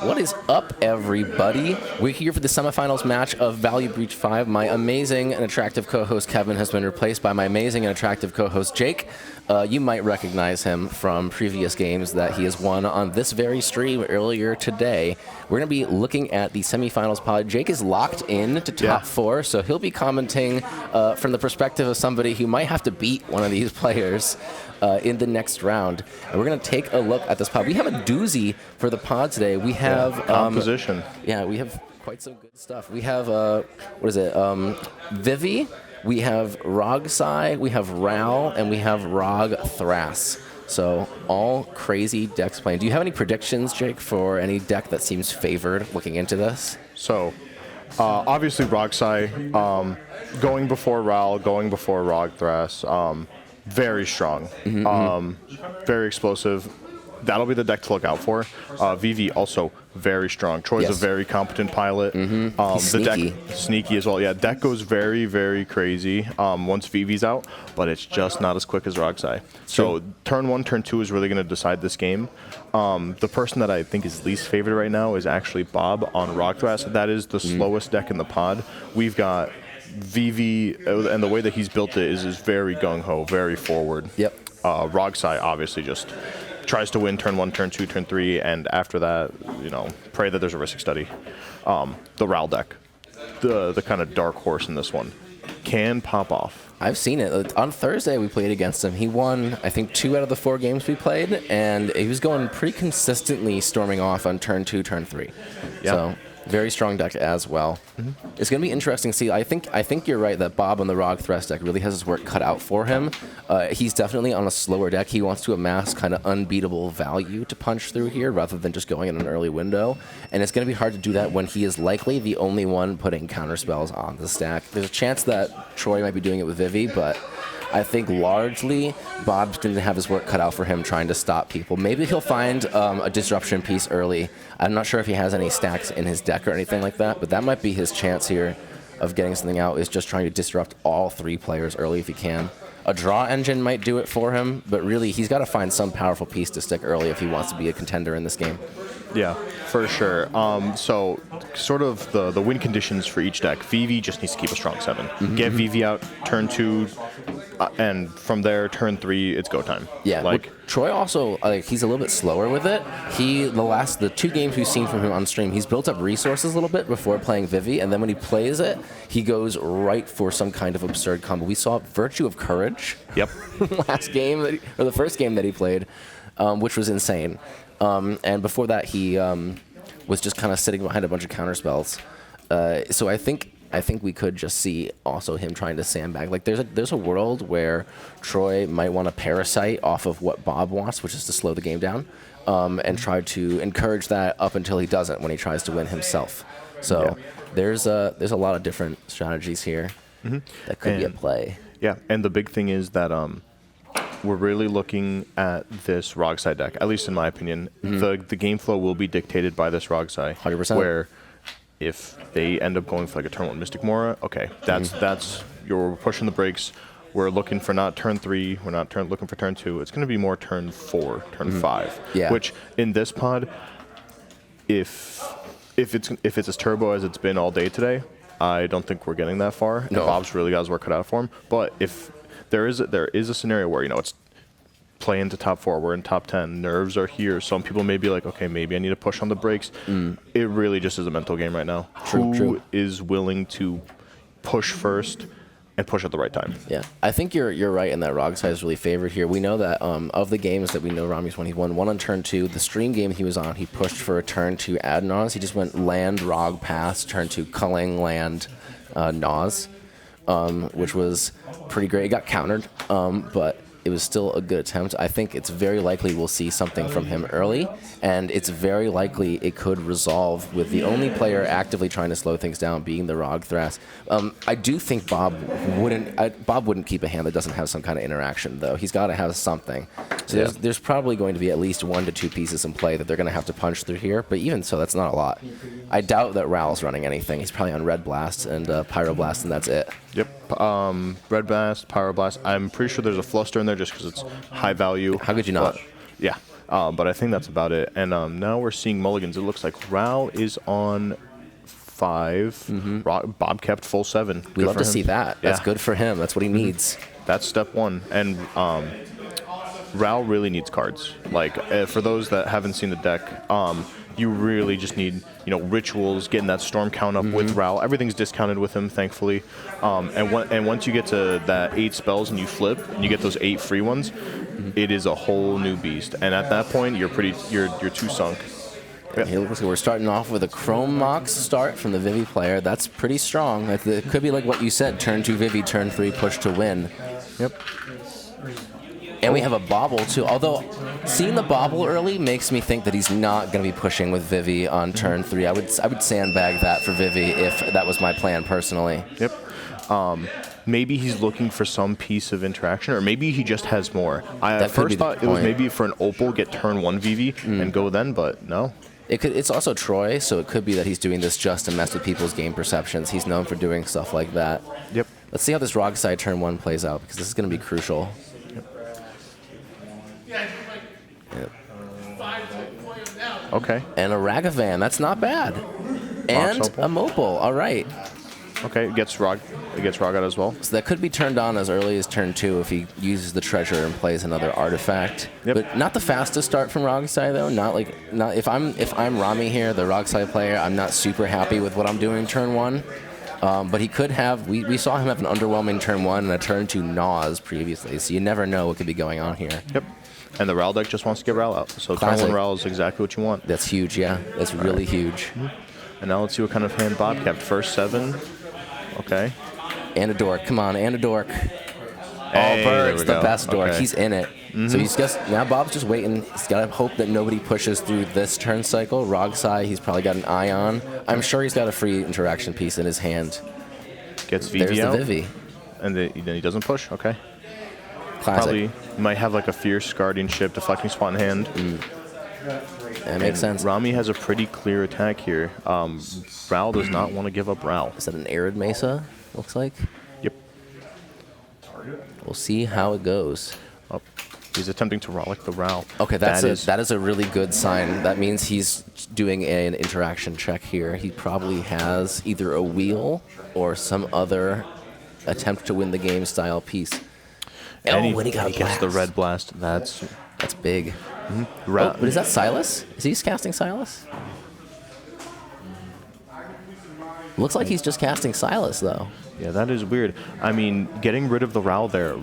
What is up, everybody? We're here for the semifinals match of Value Breach 5. My amazing and attractive co-host Kevin has been replaced by my amazing and attractive co-host Jake. You might recognize him from previous games that he has won on this very stream earlier today. We're going to be looking at the semifinals pod. Jake is locked in to top four, so he'll be commenting from the perspective of somebody who might have to beat one of these players in the next round. And we're going to take a look at this pod. We have a doozy for the pod today. We have composition. We have quite some good stuff. We have Vivi, we have Rogsai, we have Ral, and we have Rog Thras. So all crazy decks playing. Do you have any predictions, Jake, for any deck that seems favored looking into this? So obviously Rogsai, going before Ral, going before Rog Thras, very strong, very explosive. That'll be the deck to look out for. Vivi also very strong. Troy's a very competent pilot. He's sneaky. The deck sneaky as well. Yeah, deck goes very, very crazy once Vivi's out, but it's just not as quick as Rogsai. So turn 1, turn 2 is really going to decide this game. The person that I think is least favored right now is actually Bob on Rog Thras. That is the slowest deck in the pod. We've got Vivi, and the way that he's built it is very gung-ho, very forward. Yep. Rogsai obviously just tries to win turn 1, turn 2, turn 3, and after that, pray that there's a risk study. The Ral deck, the kind of dark horse in this one, can pop off. I've seen it. On Thursday, we played against him. He won, I think, 2 out of the 4 games we played, and he was going pretty consistently storming off on turn 2, turn 3. Yeah. So very strong deck as well. It's going to be interesting to see. I think you're right that Bob on the Rog Thras deck really has his work cut out for him. He's definitely on a slower deck. He wants to amass kind of unbeatable value to punch through here rather than just going in an early window. And it's going to be hard to do that when he is likely the only one putting counterspells on the stack. There's a chance that Troy might be doing it with Vivi, but I think largely Bob's going to have his work cut out for him trying to stop people. Maybe he'll find a disruption piece early. I'm not sure if he has any stacks in his deck or anything like that, but that might be his chance here of getting something out, is just trying to disrupt all 3 players early if he can. A draw engine might do it for him, but really he's got to find some powerful piece to stick early if he wants to be a contender in this game. Yeah, for sure. So sort of the win conditions for each deck. Vivi just needs to keep a strong 7. Get Vivi out turn 2, and from there, turn 3, it's go time. Yeah, Troy also, he's a little bit slower with it. The 2 games we've seen from him on stream, he's built up resources a little bit before playing Vivi, and then when he plays it, he goes right for some kind of absurd combo. We saw Virtue of Courage. Yep. Last game, or the first game that he played, which was insane. And before that, he was just kind of sitting behind a bunch of counterspells. So I think we could just see also him trying to sandbag. Like there's a world where Troy might want to parasite off of what Bob wants, which is to slow the game down, and try to encourage that up until he doesn't when he tries to win himself. So there's a lot of different strategies here that could be at play. Yeah, and the big thing is that we're really looking at this Rogsai deck, at least in my opinion. The game flow will be dictated by this Rogsai. 100%. Where if they end up going for like a turn 1 Mystic Mora, okay, that's you're pushing the brakes. We're looking for not turn 3, we're not looking for turn 2. It's going to be more turn 4, turn 5. Yeah. Which in this pod, if it's as turbo as it's been all day today, I don't think we're getting that far. No. And Bob's really got his work cut out for him. But if there is a scenario where it's play into top 4, we're in top 10, nerves are here. Some people may be like, okay, maybe I need to push on the brakes. It really just is a mental game right now. Who is willing to push first and push at the right time? Yeah, I think you're right in that Rogsai is really favored here. We know that of the games that we know Rami's won, he won 1 on turn 2. The stream game he was on, he pushed for a turn 2 Ad-Naus. He just went land, Rog, pass, turn 2 culling, land, Naus, which was pretty great. It got countered, but it was still a good attempt. I think it's very likely we'll see something from him early, and it's very likely it could resolve with the only player actively trying to slow things down being the Rog Thras. I do think Bob wouldn't keep a hand that doesn't have some kind of interaction, though. He's got to have something. So there's probably going to be at least 1 to 2 pieces in play that they're going to have to punch through here, but even so, that's not a lot. I doubt that Ral's running anything. He's probably on Red Blast and Pyroblast, and that's it. Yep. Red Blast, Pyroblast. I'm pretty sure there's a Fluster in there just because it's high value. How could you not? Yeah. But I think that's about it. And now we're seeing mulligans. It looks like Ral is on 5. Bob kept full 7. We love to see that. That's good for him. That's what he needs. That's step 1. And Ral really needs cards. Like, for those that haven't seen the deck, you really just need, rituals, getting that storm count up with Ral. Everything's discounted with him, thankfully. And once you get to that 8 spells and you flip and you get those 8 free ones, it is a whole new beast. And at that point, you're too sunk. Yeah. Hey, looks like we're starting off with a Chrome Mox start from the Vivi player. That's pretty strong. It could be like what you said, turn 2 Vivi, turn 3 push to win. Yep. And we have a bobble too. Although seeing the bobble early makes me think that he's not going to be pushing with Vivi on turn 3. I would sandbag that for Vivi if that was my plan personally. Yep. Maybe he's looking for some piece of interaction, or maybe he just has more. I at first thought it was maybe for an Opal get turn 1 Vivi and go then, but no. It's also Troy, so it could be that he's doing this just to mess with people's game perceptions. He's known for doing stuff like that. Yep. Let's see how this Rog side turn 1 plays out, because this is going to be crucial. Yep. Okay. And a Ragavan, that's not bad. And a Mopal, all right. Okay, it gets Rog out as well. So that could be turned on as early as turn 2 if he uses the treasure and plays another artifact. Yep. But not the fastest start from Rogsai though. Not if I'm Rami here, the Rogsai player, I'm not super happy with what I'm doing turn 1. But he could have. We saw him have an underwhelming turn 1 and a turn 2 Naws previously. So you never know what could be going on here. Yep. And the Ral deck just wants to get Ral out. So turn 1 Ral is exactly what you want. That's huge. Yeah, that's really huge. And now let's see what kind of hand Bob kept. First 7. Okay. And a dork. Come on, and a dork. Hey, Bird's the best dork. Okay. He's in it. So he's just now. Bob's just waiting. He's got to hope that nobody pushes through this turn cycle. Rogsai, he's probably got an eye on. I'm sure he's got a free interaction piece in his hand. Gets Vivi out. There's the Vivi. And then he doesn't push. Okay. Classic. Probably might have like a Fierce Guardianship, deflecting spot in hand. That makes sense. Rami has a pretty clear attack here. Ral does not want to give up Ral. Is that an Arid Mesa? Looks like. Yep. We'll see how it goes. Oh, he's attempting to Rollick the Ral. Okay, that is a really good sign. That means he's doing an interaction check here. He probably has either a wheel or some other attempt to win the game style piece. And when he gets the red blast. That's big. But is that Silas? Is he casting Silas? Looks like he's just casting Silas, though. Yeah, that is weird. I mean, getting rid of the Ral there,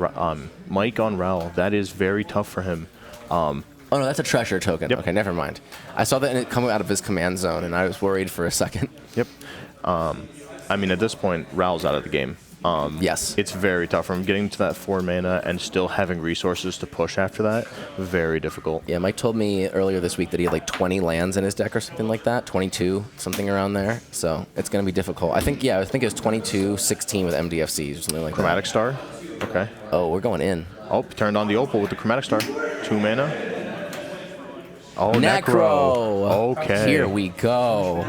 Mike on Ral, that is very tough for him. Oh, no, that's a treasure token. Yep. Okay, never mind. I saw that come out of his command zone, and I was worried for a second. Yep. I mean, at this point, Ral's out of the game. Yes. It's very tough for him. Getting to that 4 mana and still having resources to push after that, very difficult. Yeah, Mike told me earlier this week that he had like 20 lands in his deck or something like that, 22, something around there. So it's going to be difficult. I think it was 22, 16 with MDFCs or something like Chromatic Star? Okay. Oh, we're going in. Oh, turned on the Opal with the Chromatic Star. 2 mana. Oh, Necro. Okay. Here we go.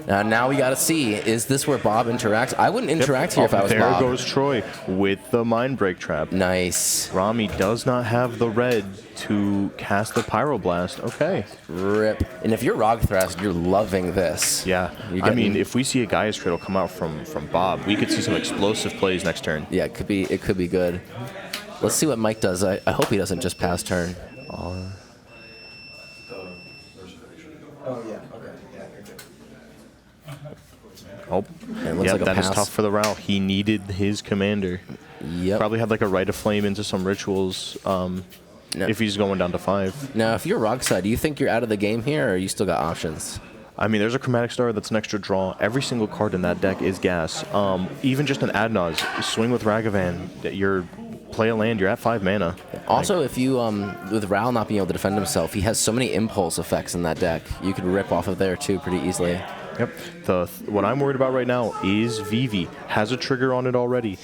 Now we got to see, is this where Bob interacts? I wouldn't interact here if I was Bob. There goes Troy with the Mind Break Trap. Nice. Rami does not have the red to cast the Pyroblast. Okay. Rip. And if you're Rogthrast, you're loving this. Yeah. I mean, if we see a Gaia's Cradle come out from Bob, we could see some explosive plays next turn. Yeah, it could be good. Let's see what Mike does. I hope he doesn't just pass turn. Oh, yeah. Okay. Yeah, you're good. Oh, yeah, like that is tough for the Ral. He needed his commander. Yep. Probably had like a Rite of Flame into some rituals if he's going down to 5. Now, if you're Rogside, do you think you're out of the game here, or you still got options? I mean, there's a Chromatic Star that's an extra draw. Every single card in that deck is gas. Even just an Adnaz, swing with Ragavan, play a land, you're at 5 mana. Also, if you, with Ral not being able to defend himself, he has so many impulse effects in that deck. You could rip off of there, too, pretty easily. Yep. What I'm worried about right now is Vivi. Has a trigger on it already.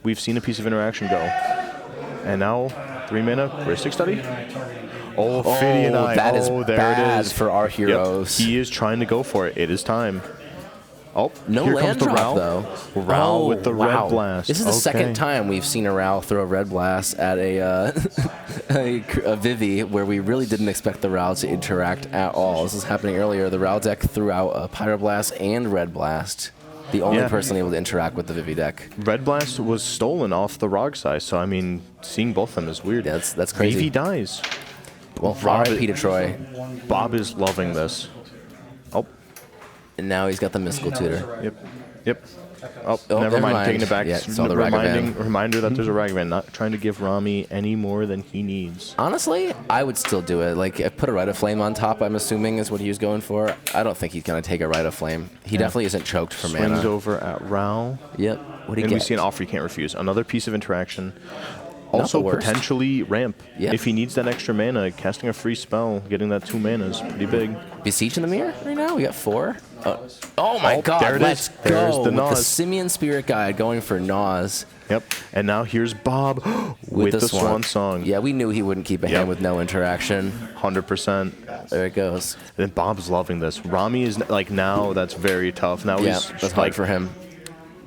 We've seen a piece of interaction go. And now, 3 mana, Rhystic Study? Oh, Fiddy and I. That is there bad it is. for our heroes. Yep. He is trying to go for it. It is time. Oh, No here land comes the drop, Ral. though. Ral with the wow. Red Blast. This is the second Okay. time we've seen a Ral throw a Red Blast at a Vivi where we really didn't expect the Ral to interact at all. This is happening earlier. The Ral deck threw out a Pyroblast and Red Blast. The only person able to interact with the Vivi deck. Red Blast was stolen off the Rogsai, so I mean, seeing both of them is weird. Yeah, that's crazy. Vivi dies. Well, RIP to Troy. Bob is loving this. Oh, And now he's got the Mystical Tutor. yep. Oh, never mind. Taking it back. Yeah, saw the Ragavan. Reminder that there's a Ragavan. Not trying to give Rami any more than he needs. Honestly, I would still do it. Like, put a Rite of Flame on top, I'm assuming, is what he was going for. I don't think he's going to take a Rite of Flame. He definitely isn't choked for Swings mana. over at Ral. Yep. What do you And get? we see an offer you can't refuse. Another piece of interaction. Not Also, the worst. potentially ramp. Yeah. If he needs that extra mana, casting a free spell, getting that 2 mana is pretty big. Beseech in the Mirror right now? We got 4. Oh my god, there it let's is. go. There's the With the Nas. Simian Spirit Guide going for Nas. Yep. And now here's Bob with the Swan Song. Yeah, we knew he wouldn't keep a hand with no interaction. 100%. There it goes. And Bob's loving this. Rami is like, now that's very tough. Now Yeah, he's that's hard like, for him.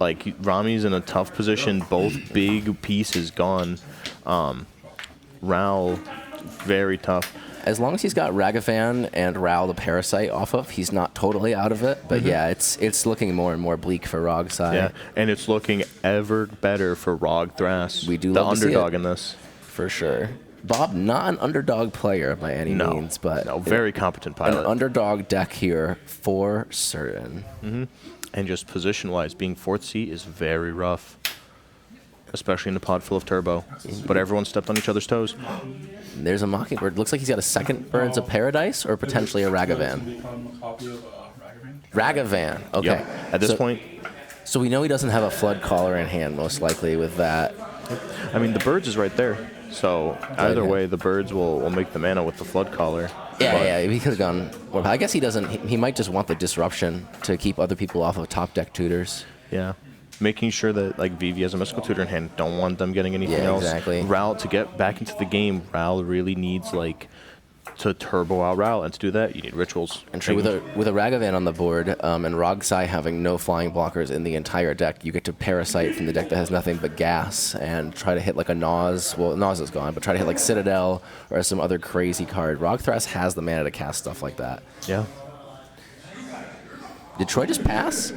Like Rami's in a tough position. Both big pieces gone. Ral, very tough. As long as he's got Ragavan and Ral the Parasite off of, he's not totally out of it. But yeah, it's looking more and more bleak for Rogsai. Yeah, and it's looking ever better for Rog Thras. We do the love to see underdog it. in this. For sure. Bob, not an underdog player by any means, but very competent an pilot. underdog deck here for certain. And just position-wise, being 4th seat is very rough, especially in a pod full of turbo. But everyone stepped on each other's toes. There's a Mockingbird. Looks like he's got a second Birds of Paradise or potentially a Ragavan. Ragavan. Okay. Yep. At this point, So we know he doesn't have a Flood Caller in hand, most likely, with that. I mean, the Birds is right there. So either yeah. way, the Birds will make the mana with the Flood Caller. Yeah, he could have gone. Well, I guess he doesn't. He might just want the disruption to keep other people off of top deck tutors. Yeah. Making sure that like Vivi has a Mystical Tutor in hand. Don't want them getting anything Yeah, else. exactly. Ral, to get back into the game, Ral really needs like to turbo out Ral, and to do that, you need rituals. And true, with a Ragavan on the board and Rogsai having no flying blockers in the entire deck, you get to Parasite from the deck that has nothing but gas and try to hit like a Nas. Well, Nas is gone, but try to hit like Citadel or some other crazy card. Rogthras has the mana to cast stuff like that. Yeah. Did Troy just pass?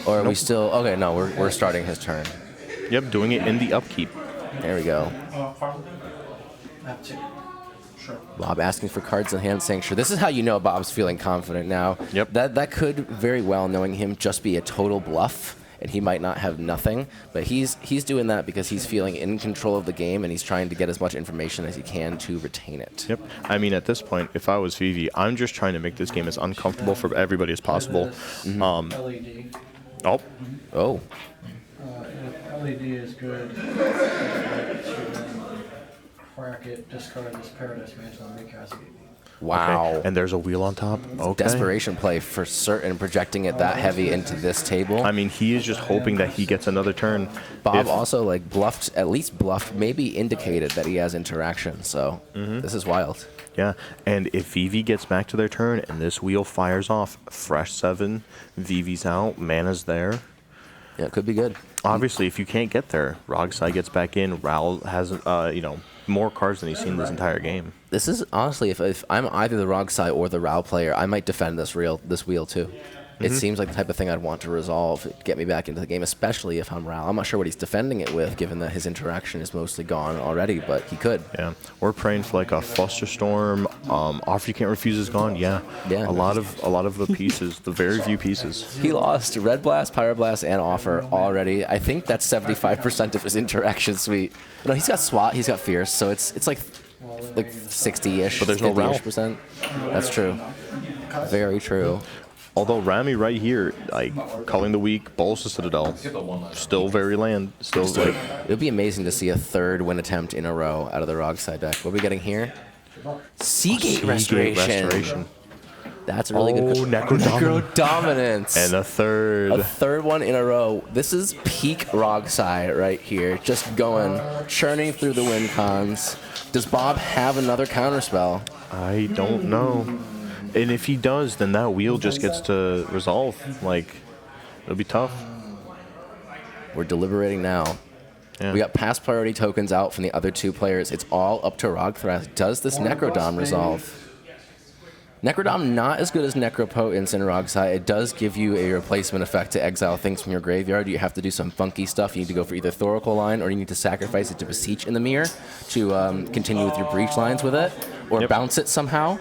Or are we still... Okay, no, we're starting his turn. Yep, doing it in the upkeep. There we go. Sure. Bob asking for cards in hand, saying, sure. This is how you know Bob's feeling confident now. Yep. That could very well, knowing him, just be a total bluff, and he might not have nothing. But he's doing that because he's feeling in control of the game, and he's trying to get as much information as he can to retain it. Yep. I mean, at this point, if I was Vivi, I'm just trying to make this game as uncomfortable for everybody as possible. LED. Oh, Oh. LED is good. Crack it, discard this Paradise Mantle, and recast it. Wow. okay. And there's a wheel on top. Okay. Desperation play for certain, projecting it that heavy into this table. I mean, he is just hoping that he gets another turn. Bob If- also like bluffed, at least bluffed, maybe indicated that he has interaction. So this is wild. Yeah, and if Vivi gets back to their turn and this wheel fires off, fresh 7, Vivi's out, mana's there. Yeah, it could be good. Obviously, if you can't get there, Rogsai gets back in. Ral has, more cards than he's seen this entire game. This is honestly, if I'm either the Rogsai or the Rao player, I might defend this wheel too. It seems like the type of thing I'd want to resolve, get me back into the game, especially if I'm Rao. I'm not sure what he's defending it with, given that his interaction is mostly gone already, but he could. Yeah, we're praying for like a Flusterstorm. Offer You Can't Refuse is gone. Yeah, Yeah. A lot of the pieces, the very few pieces. He lost Red Blast, Pyroblast, and Offer already. I think that's 75% of his interaction suite. No, he's got SWAT, he's got Fierce, so it's like 60-ish. But there's no Rao. percent. That's true. Very true. Although Rami right here, like culling the weak, Bolus the Citadel, still very land, still like It would be amazing to see a third win attempt in a row out of the Rogside deck. What are we getting here? Seagate Restoration. That's a really good. Necro Dominance. and a third. A third one in a row. This is peak Rogside right here. Just going, churning through the win cons. Does Bob have another counterspell? I don't know. And if he does, then that wheel just gets to resolve. Like, it'll be tough. We're deliberating now. Yeah. We got pass priority tokens out from the other two players. It's all up to Rogthras. Does this Necrodom resolve? Necrodom not as good as Necropotence in Rogsai. It does give you a replacement effect to exile things from your graveyard. You have to do some funky stuff. You need to go for either Thoracle line, or you need to sacrifice it to Beseech in the Mirror to continue with your Breach lines with it, or bounce it somehow.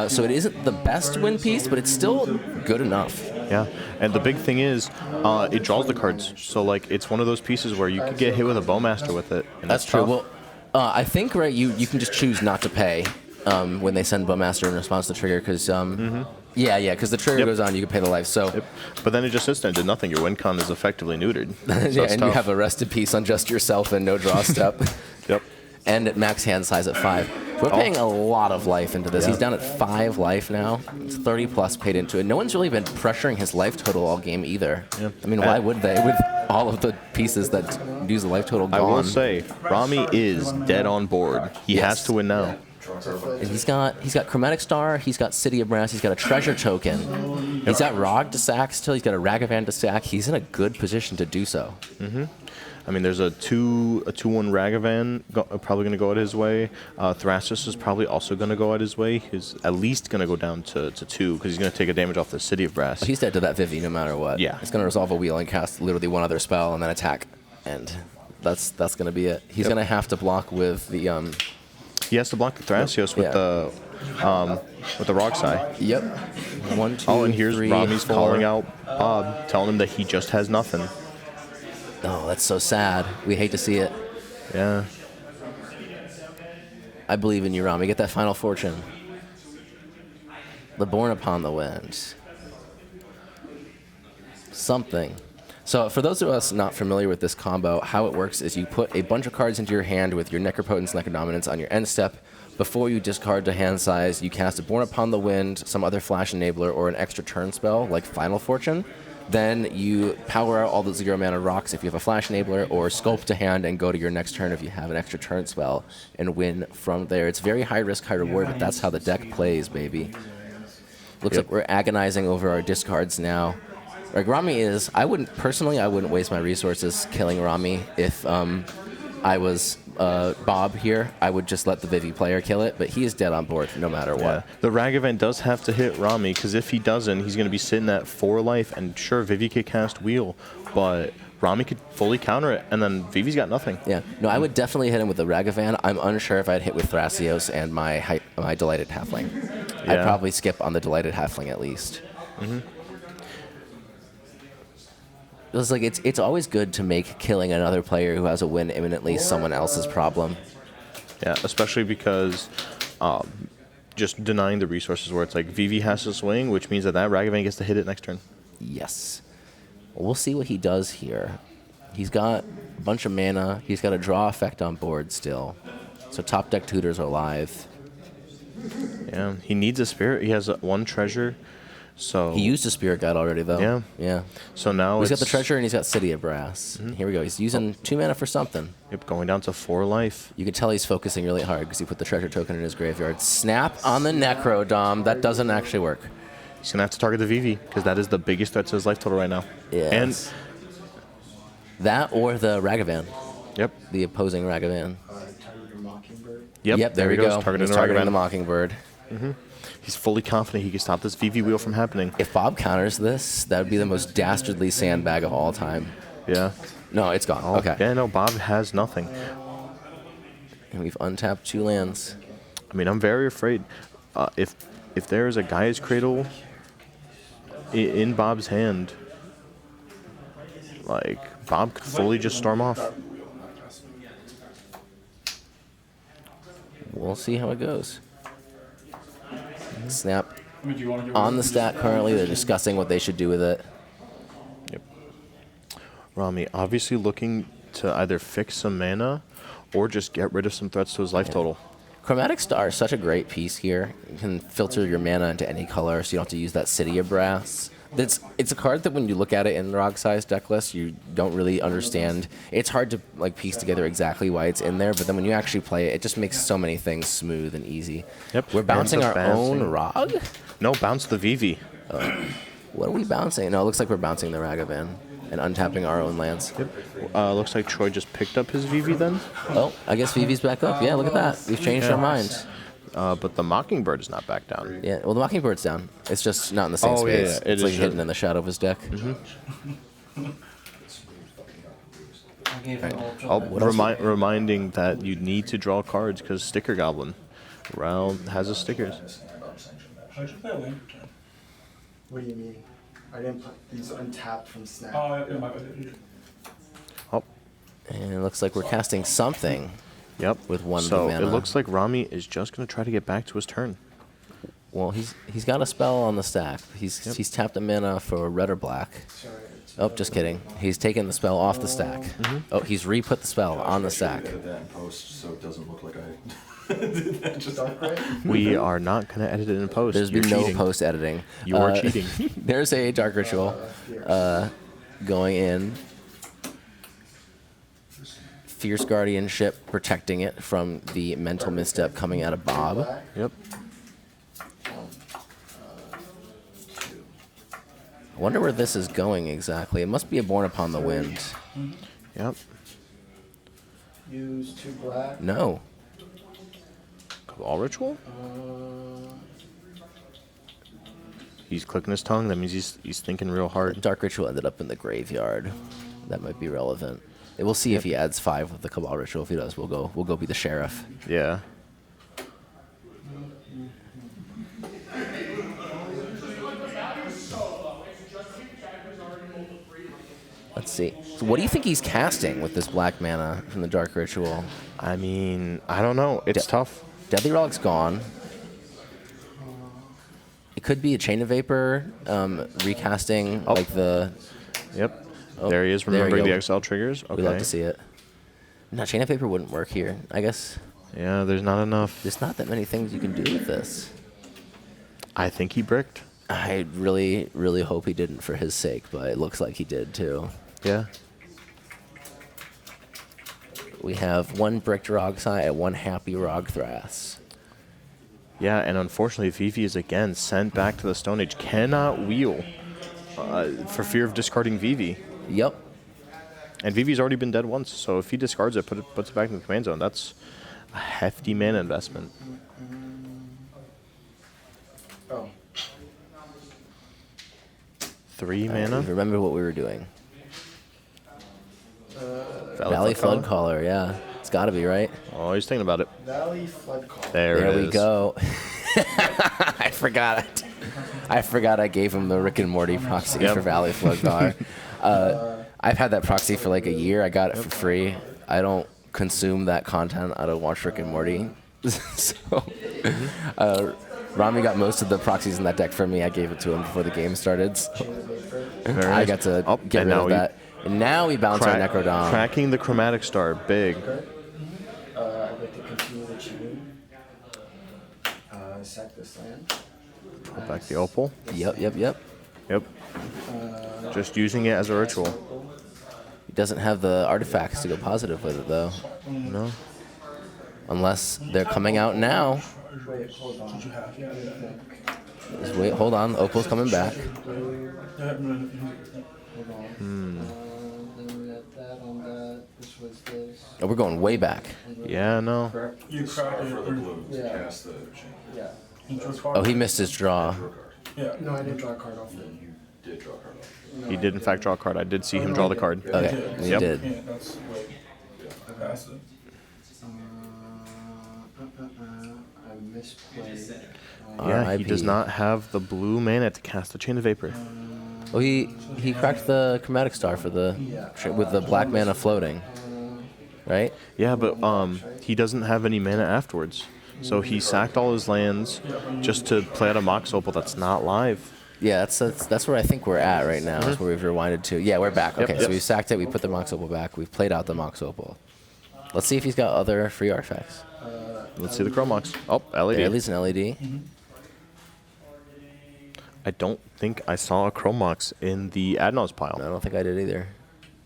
So it isn't the best win piece, but it's still good enough. Yeah, and the big thing is, it draws the cards. So, like, it's one of those pieces where you could get hit with a Bowmaster with it. And That's true. tough. Well, I think, right, you can just choose not to pay when they send Bowmaster in response to the trigger, because, because the trigger goes on, you can pay the life. So, But then it just sits there and did nothing. Your win con is effectively neutered. So and you have a rested piece on just yourself and no draw step. Yep. And at max hand size at 5. We're paying a lot of life into this. Yeah. He's down at 5 life now. It's 30 plus paid into it. No one's really been pressuring his life total all game either. Yeah. I mean, why would they? With all of the pieces that use the life total gone. I will say, Rami is dead on board. He has to win now. And he's got Chromatic Star, he's got City of Brass, he's got a treasure token. He's got Rog to sack still, he's got a Ragavan to sack. He's in a good position to do so. I mean, there's a 2-1 Ragavan probably going to go out his way. Thrasus is probably also going to go out his way. He's at least going to go down to 2 because he's going to take a damage off the City of Brass. But he's dead to that Vivi no matter what. Yeah. He's going to resolve a wheel and cast literally one other spell and then attack. And that's going to be it. He's going to have to block with the... He has to block the Thrasios with the Rogsai. Yep. 1, 2, and here's 3, Rami's 4. calling out Bob, telling him that he just has nothing. Oh, that's so sad. We hate to see it. Yeah. I believe in you, Rami. Get that final fortune. The Born Upon the Wind. Something. So for those of us not familiar with this combo, how it works is you put a bunch of cards into your hand with your Necropotence, Necrodominance on your end step. Before you discard to hand size, you cast a Born Upon the Wind, some other Flash Enabler, or an extra turn spell like Final Fortune. Then you power out all the 0 mana rocks if you have a Flash Enabler, or Sculpt to hand and go to your next turn if you have an extra turn spell, and win from there. It's very high risk, high reward, but that's how the deck plays, baby. Looks like we're agonizing over our discards now. Like Rami is, I wouldn't waste my resources killing Rami if I was Bob here. I would just let the Vivi player kill it, but he is dead on board no matter what. Yeah. The Ragavan does have to hit Rami, because if he doesn't, he's going to be sitting at 4 life, and sure, Vivi could cast Wheel, but Rami could fully counter it, and then Vivi's got nothing. Yeah, no, I would definitely hit him with the Ragavan. I'm unsure if I'd hit with Thrasios and my Delighted Halfling. Yeah. I'd probably skip on the Delighted Halfling at least. It's like it's always good to make killing another player who has a win imminently someone else's problem. Yeah, especially because just denying the resources where it's like Vivi has to swing, which means that Ragavan gets to hit it next turn. Yes. Well, we'll see what he does here. He's got a bunch of mana. He's got a draw effect on board still. So top deck tutors are live. Yeah, he needs a spirit. He has 1 treasure. So He used a Spirit Guide already, though. Yeah. Yeah. So now He's got the treasure and he's got City of Brass. Here we go. He's using 2 mana for something. Yep, going down to 4 life. You can tell he's focusing really hard because he put the treasure token in his graveyard. Snap on the Necrodom. That doesn't actually work. He's going to have to target the Vivi, because that is the biggest threat to his life total right now. Yes. And that or the Ragavan. Yep. The opposing Ragavan. Target Mockingbird. Yep, there we go. Targeting He's the targeting Ragavan. the Mockingbird. He's fully confident he can stop this Vivi wheel from happening. If Bob counters this, that would be the most dastardly sandbag of all time. Yeah. No, it's gone. Okay. Yeah, no, Bob has nothing. And we've untapped 2 lands. I mean, I'm very afraid if there is a Gaia's Cradle in Bob's hand, like, Bob could fully just storm off. We'll see how it goes. Snap on the stat currently. They're discussing what they should do with it. Yep. Rami obviously looking to either fix some mana or just get rid of some threats to his life total. Chromatic Star is such a great piece here. You can filter your mana into any color, so you don't have to use that City of Brass. It's a card that when you look at it in Rog size deck list, you don't really understand. It's hard to like piece together exactly why it's in there, but then when you actually play it, it just makes so many things smooth and easy. Yep. We're bouncing Ends up our own bouncing. Rog? No, bounce the VV. What are we bouncing? No, it looks like we're bouncing the Ragavan and untapping our own lands. Yep. Looks like Troy just picked up his VV then. Oh, I guess Vivi's back up. Yeah, look at that. We've changed our minds. But the Mockingbird is not back down. Yeah, well, the Mockingbird's down. It's just not in the same Oh, yeah, space. yeah. It It's is like ju- hidden in the shadow of his deck. I gave him all Oh, joy. reminding that you need to draw cards because Sticker Goblin has his stickers. How'd you play a land? What do you mean? I didn't put these untapped from Snap. Oh, yeah, my bad. Oh, And it looks like we're casting something. yep. With one So blue mana. it looks like Rami is just going to try to get back to his turn. Well, he's got a spell on the stack. He's tapped a mana for red or black. Sorry. Oh, just kidding. He's taken the spell off the stack. Oh, he's re-put the spell on the stack. Edit that in post so it doesn't look like I. Dark Ray? We are not going to edit it in post. There's You're been no cheating. post editing. You are cheating. There's a Dark Ritual going in. Fierce Guardianship protecting it from the mental misstep coming out of Bob. Black. Yep. I wonder where this is going exactly. It must be a Born Upon the Wind. Yep. Use 2 black. No. Cabal Ritual? He's clicking his tongue. That means he's thinking real hard. Dark Ritual ended up in the graveyard. That might be relevant. We'll see if he adds 5 with the Cabal Ritual. If he does, we'll go be the sheriff. Yeah. Let's see. So what do you think he's casting with this black mana from the Dark Ritual? I mean, I don't know. It's tough. Deadly Relic's gone. It could be a Chain of Vapor, recasting like the. Yep. Oh, there he is, there you remembering go. the Excel triggers. Okay. We love to see it. No, Chain of Vapor wouldn't work here. I guess Yeah, there's not enough. there's not that many things you can do with this. I think he bricked. I really, really hope he didn't for his sake, but it looks like he did too. Yeah. We have 1 bricked Rogsai and 1 happy Rogthras. Yeah, and unfortunately, Vivi is again sent back to the Stone Age. Cannot wheel for fear of discarding Vivi. Yep. And Vivi's already been dead once, so if he discards it, puts it back in the command zone, that's a hefty mana investment. Oh. 3 mana. Remember what we were doing. Valley Valley Floodcaller, yeah. It's got to be, right? Oh, he's thinking about it. Valley Flood Call. There There it we is. go. I forgot it. I forgot I gave him the Rick and Morty proxy Yep. for Valley Floodcaller. I've had that proxy for like a year. I got it for free. I don't consume that content. I don't watch Rick and Morty. So, Rami got most of the proxies in that deck for me. I gave it to him before the game started. So Very I nice. got to Oh, get and rid now of we that. And now we bounce our Necrodom. Cracking the Chromatic Star, big. I'd like to continue the cheating. Sack this land. Pull back the Opal. Yep. Yep. Just using it as a ritual. He doesn't have the artifacts to go positive with it, though. No. Unless they're coming out now. Wait, hold on. Just wait, hold on. Opal's coming back. Hold on. Then we got that on that. This was this. Oh, we're going way back. Yeah, no. Correct? You cracked it. For the blue to Yeah. cast the chain. Yeah. You drew a card? Oh, he missed his draw. Draw a card. Yeah. No, I didn't draw a card off it. You did draw a card off. He did, in fact, draw a card. I did see him draw the card. Okay, he Yep. did. Yeah, that's wait. I passed it. I misplayed. Yeah, he R.I.P. does not have the blue mana to cast the Chain of Vapor. Oh, he cracked the Chromatic Star for the with the black mana floating, right? Yeah, but he doesn't have any mana afterwards. So he sacked all his lands just to play out a Mox Opal that's not live. Yeah, that's where I think we're at right now. Is where we've rewinded to. Yeah, we're back. Okay, Yep. so we've sacked it. We put the Mox Opal back. We've played out the Mox Opal. Let's see if he's got other free artifacts. Let's see the Chromox. Oh, LED. There, at least an LED. I don't think I saw a Chromox in the Adnos I pile. don't think I did either.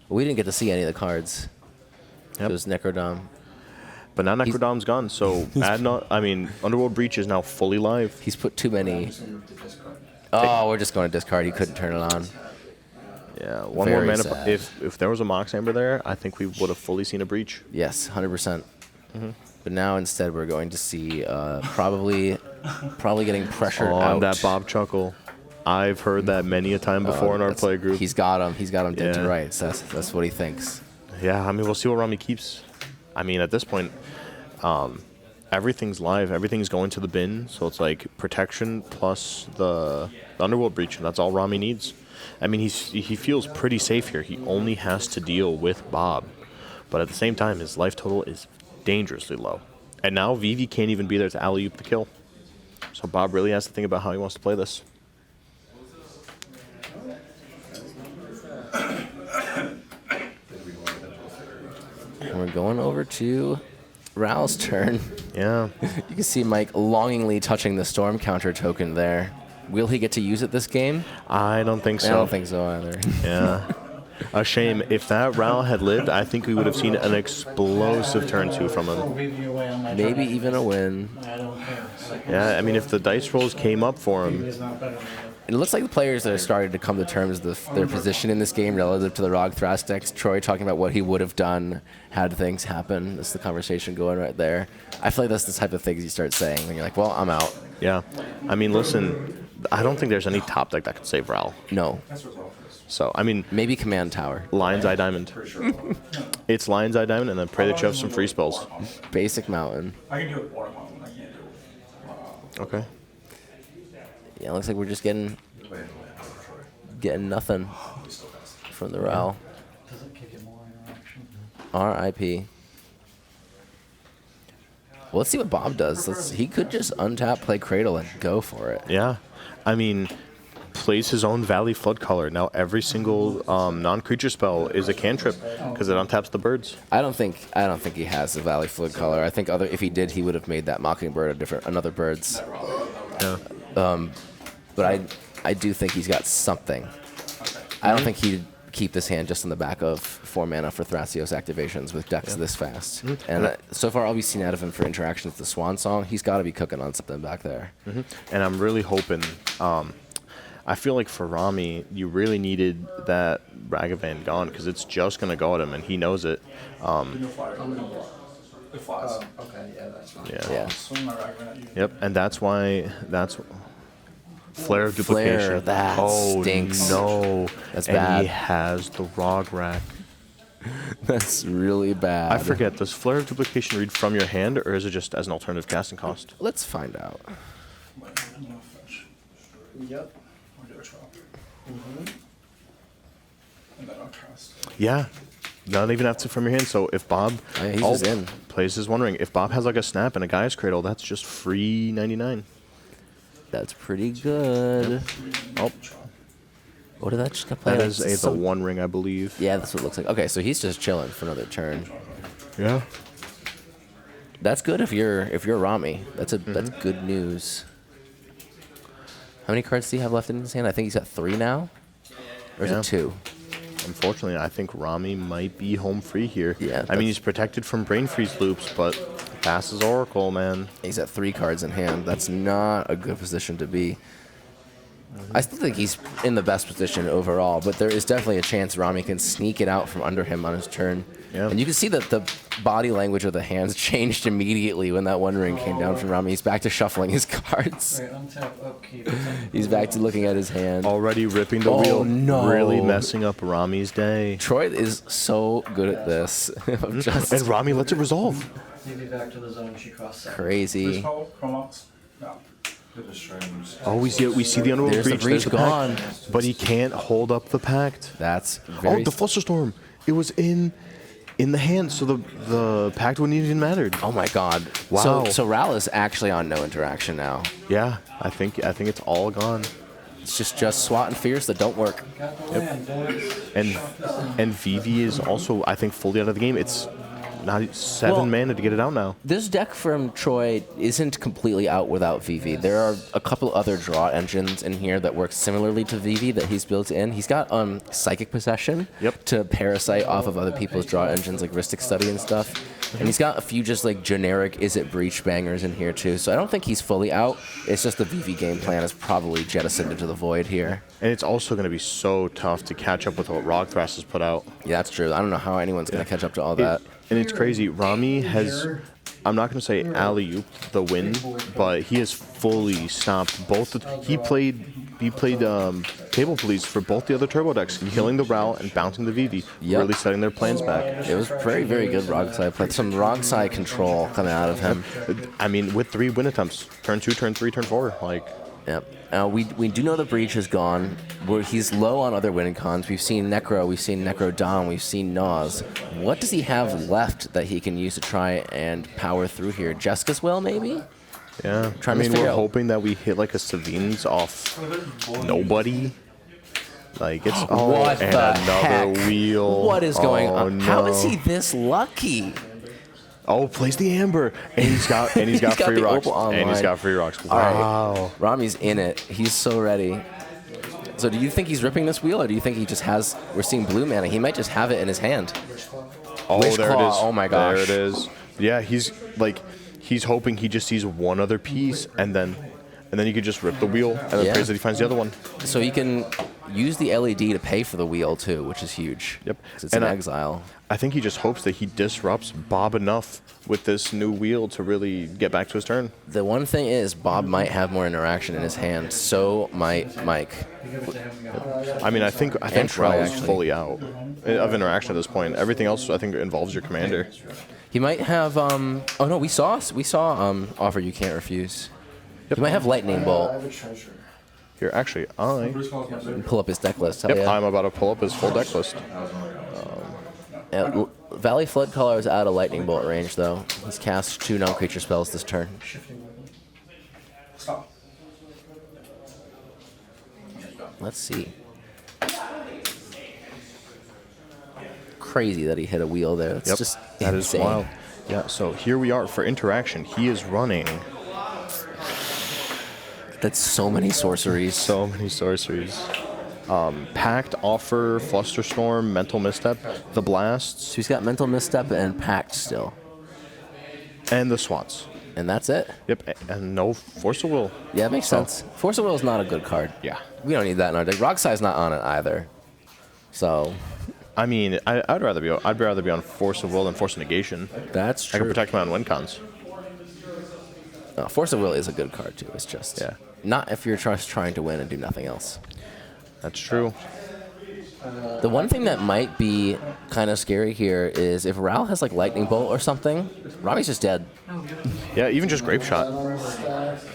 We didn't get to see any of the cards. Yep. It was Necrodom. But now Necrodom's gone, so Underworld Breach is now fully live. He's put too many. Just need to discard. Oh, we're just going to discard. He couldn't turn it on. Yeah, one Very more mana. sad. If there was a Mox Amber there, I think we would have fully seen a Breach. Yes, 100%. But now instead we're going to see probably getting pressured Oh, out. and that Bob chuckle. I've heard that many a time before in our play group. He's got him. He's got him dead to Yeah. rights. That's what he thinks. Yeah, I mean, we'll see what Rami keeps. I mean, at this point, everything's live. Everything's going to the bin. So it's like protection plus the Underworld Breach, and that's all Rami needs. I mean, he feels pretty safe here. He only has to deal with Bob. But at the same time, his life total is dangerously low. And now Vivi can't even be there to alley-oop the kill. So Bob really has to think about how he wants to play this. And we're going over to Ral's turn. Yeah. You can see Mike longingly touching the storm counter token there. Will he get to use it this game? I don't think so. I don't think so either. Yeah. A shame. If that Ral had lived, I think we would have seen an explosive turn 2 from Throw him. Vivi away on my Maybe turn. even a win. I don't care. Second Yeah, I mean, if the dice rolls came up for Vivi him, is not better than It looks like the players that are starting to come to terms with their position in this game relative to the Rog Thras decks. Troy talking about what he would have done had things happen. That's the conversation going right there. I feel like that's the type of things you start saying when you're like, well, I'm out. yeah. I mean, listen, I don't think there's any top deck that could save Ral. No. So, I mean, Maybe Command Tower. Lion's Eye Diamond. It's Lion's Eye Diamond, and then pray that you have some free spells. Basic Mountain. I can do it water mountain. I can't do it. Okay. Yeah, it looks like we're just getting nothing from the Ral. Does it give you more interaction? R.I.P. Well, let's see what Bob does. He could just untap, play Cradle, and go for it. Yeah. I mean, plays his own Valley Flood color. Now every single non-creature spell is a cantrip because it untaps the birds. I don't think he has the Valley Flood color. I think if he did, he would have made that Mockingbird another bird's. Yeah. But I do think he's got something. I don't think he'd keep this hand just on the back of 4 mana for Thrasios activations with decks this fast. And so far, all we've seen out of him for interactions with the Swan Song, he's got to be cooking on something back there. And I'm really hoping. I feel like for Rami, you really needed that Ragavan gone because it's just going to go at him, and he knows it. No fire. It flies. Okay, yeah, that's fine. Yeah. Yeah. Swing my rag at you. Yep, and that's Flare of Duplication. Flare, that stinks. No. That's and bad. he has the Rog Rack. That's really bad. I forget, does Flare of Duplication read from your hand, or is it just as an alternative casting cost? Let's find out. I'm gonna fetch. Yep. I'll get a trap. And then I'll cast. Yeah. Not even have to from your hand. So if Bob Yeah, he's just in. plays his One Ring, if Bob has like a Snap and a Gaia's Cradle, that's just free 99. That's pretty good. Oh, What did that just play? that is the One Ring, I believe. Yeah, that's what it looks like. Okay, so he's just chilling for another turn. Yeah. That's good if you're Rami. That's good news. How many cards do you have left in his hand? I think he's got 3 now. Or is Yeah. it 2? Unfortunately, I think Rami might be home free here. Yeah, I mean, that's- he's protected from Brain Freeze loops, but passes Oracle, man. He's got 3 cards in hand. That's not a good position to be. I still think he's in the best position overall, but there is definitely a chance Rami can sneak it out from under him on his turn. Yeah. And you can see that the body language of the hands changed immediately when that One Ring came down from Rami. He's back to shuffling his cards. Wait, untap, upkeep. He's back to looking at his hand. Already ripping the Oh, wheel. no. Really messing up Rami's day. Troy is so good at this. And Just Rami lets it resolve. Vivi back to the zone. She crossed 7. crazy. Spell, Chromox. No. Oh, we see the Underworld There's the Breach. breach There's the gone. pact. But he can't hold up the pact. That's very... Oh, the Flusterstorm. It was in the hand, so the pact wouldn't even mattered. Oh my God! Wow. So Ral is actually on no interaction now. Yeah, I think it's all gone. It's just SWAT and Fierce that don't work. Got the land, boys. And Vivi is also, I think, fully out of the game. It's not 7 Well- mana to get it out now. This deck from Troy isn't completely out without Vivi. There are a couple other draw engines in here that work similarly to Vivi that he's built in. He's got Psychic Possession Yep. to parasite off of other people's draw engines like Rhystic Study and stuff. And he's got a few just like generic Is It Breach bangers in here too. So I don't think he's fully out. It's just the Vivi game plan is probably jettisoned into the void here. And it's also going to be so tough to catch up with what Rogthrast has put out. Yeah, that's true. I don't know how anyone's going to catch up to all that. And it's crazy. Rami has, I'm not going to say alley-oop the win, but he has fully stopped both. He played Table Police for both the other turbo decks, killing the Ral and bouncing the Vivi, Yep. really setting their plans back. It was very, very good Rogside play. Some Rogside control coming out of him. I mean, with 3 win attempts, turn 2, turn 3, turn 4, like. Yep. We do know the Breach is gone. He's low on other winning cons. We've seen Necro, we've seen Necrodon, we've seen Naws. What does he have left that he can use to try and power through here? Jessica's Will, maybe? Yeah, Trying I to mean, figure we're out- hoping that we hit like a Savines off nobody. Like it's and What the another heck? wheel. What is going Oh, on? How is no. he this lucky? Oh, plays the Amber, and he's got He's got free the rocks, Opal and he's online. got free rocks. All right. Wow. Rami's in it. He's so ready. So do you think he's ripping this wheel, or do you think he just has... We're seeing blue mana. He might just have it in his hand. Oh, Wish there Claw. it is. Oh my gosh. There it is. Yeah, he's hoping he just sees one other piece, and then he could just rip the wheel, and then Yeah. prays that he finds the other one. So he can use the LED to pay for the wheel, too, which is huge. Yep. 'Cause it's And in I- exile. I think he just hopes that he disrupts Bob enough with this new wheel to really get back to his turn. The one thing is, Bob might have more interaction in his hand. So might Mike. I mean, I think Troy, Rel is actually. fully out of interaction at this point. Everything else, I think, involves your commander. He might have... Oh, no, we saw Offer You Can't Refuse. He might have Lightning I Bolt. have a treasure. Here, actually, And pull up his deck list. Hell yep, yeah. I'm about to pull up his full deck list. Valley Flood Caller is out of Lightning Bolt range, though. He's cast 2 non-creature spells this turn. Stop. Let's see. Crazy that he hit a wheel there. It's Yep, just that is insane. wild. Yeah, so here we are for interaction. He is running That's so many sorceries. so many sorceries. Pact, Offer, Flusterstorm, Mental Misstep, the Blasts, So he's got Mental Misstep and Pact still. and the Swats. And that's it. Yep, and no Force of Will. Yeah, it makes sense. Force of Will is not a good card. Yeah. We don't need that in our deck. Rocksai's not on it either. So, I mean, I'd rather be on Force of Will than Force of Negation. that's I can true. protect him on win cons. Force of Will is a good card, too. It's just... Yeah. Not if you're just trying to win and do nothing else. That's true. The one thing that might be kind of scary here is if Ral has like Lightning Bolt or something, Rami's just dead. Yeah, even just Grape Shot.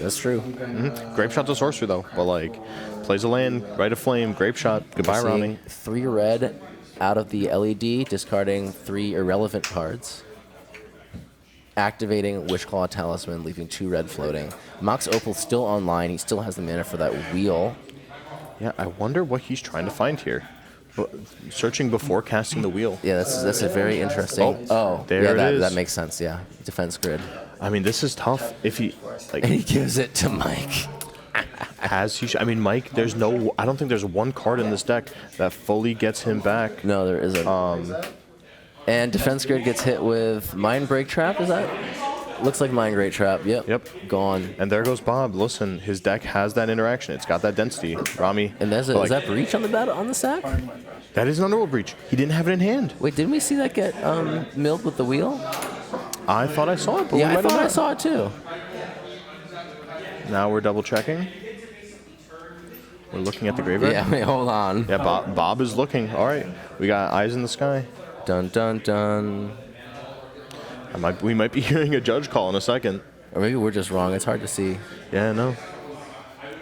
That's true. Grape Shot's a sorcery though, but like plays a land, Rite of Flame, Grape Shot, goodbye See, Rami. 3 red out of the LED, discarding 3 irrelevant cards. Activating Wishclaw Talisman, leaving 2 red floating. Mox Opal's still online. He still has the mana for that wheel. Yeah, I wonder what he's trying to find here. Searching before casting the wheel. Yeah, that's a very interesting. Oh, there yeah, it that, is. that makes sense. Yeah, defense grid, I mean, this is tough. If he and he gives it to Mike. I mean, Mike. I don't think there's one card in this deck that fully gets him back. No, there isn't. And defense grid gets hit with Mind Break Trap. Is that? Looks like Mind Break Trap. Yep. Yep. Gone. And there goes Bob. Listen, his deck has that interaction. It's got that density. Rami. And there's but, is that Breach on the stack? that is an Underworld Breach. He didn't have it in hand. Wait, didn't we see that get milled with the wheel? I thought I saw it, but Yeah, we I might have thought I not. saw it too. Now we're double checking. We're looking at the graveyard. Yeah, wait, hold on. Yeah, Bob is looking. All right, we got eyes in the sky. Dun dun dun. We might be hearing a judge call in a second. Or maybe we're just wrong. It's hard to see. Yeah, no.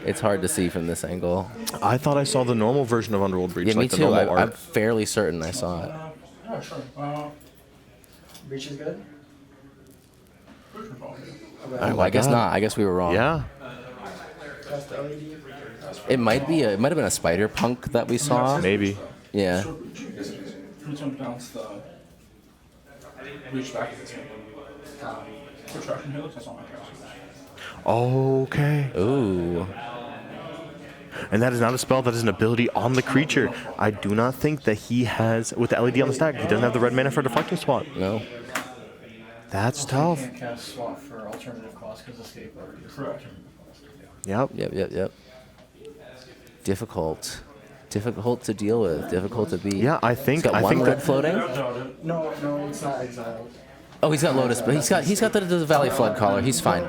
It's hard to see from this angle. I thought I saw the normal version of Underworld Breach, Yeah, me like the too. normal I'm art. fairly certain I saw it. Yeah, sure. Breach is good? All right, well, I guess God. not. I guess we were wrong. Yeah. That's the LED. It might have been a spider punk that we saw. Maybe. Yeah. Who's gonna bounce the Reach back at this game. Retraction helix, that's not my cast. Okay. Ooh. And that is not a spell, that is an ability on the creature. I do not think that he has, with the LED on the stack, he doesn't have the red mana for deflecting swap. No. That's You tough. can't cast swap for alternative cost because escape already is Correct. alternative cost. Yep. Yep. Difficult to deal with. Difficult to beat. Yeah, I think He's got one red that floating. No, it's not exiled. Oh, he's got Lotus, but he's got the Valley Flood Caller. He's fine.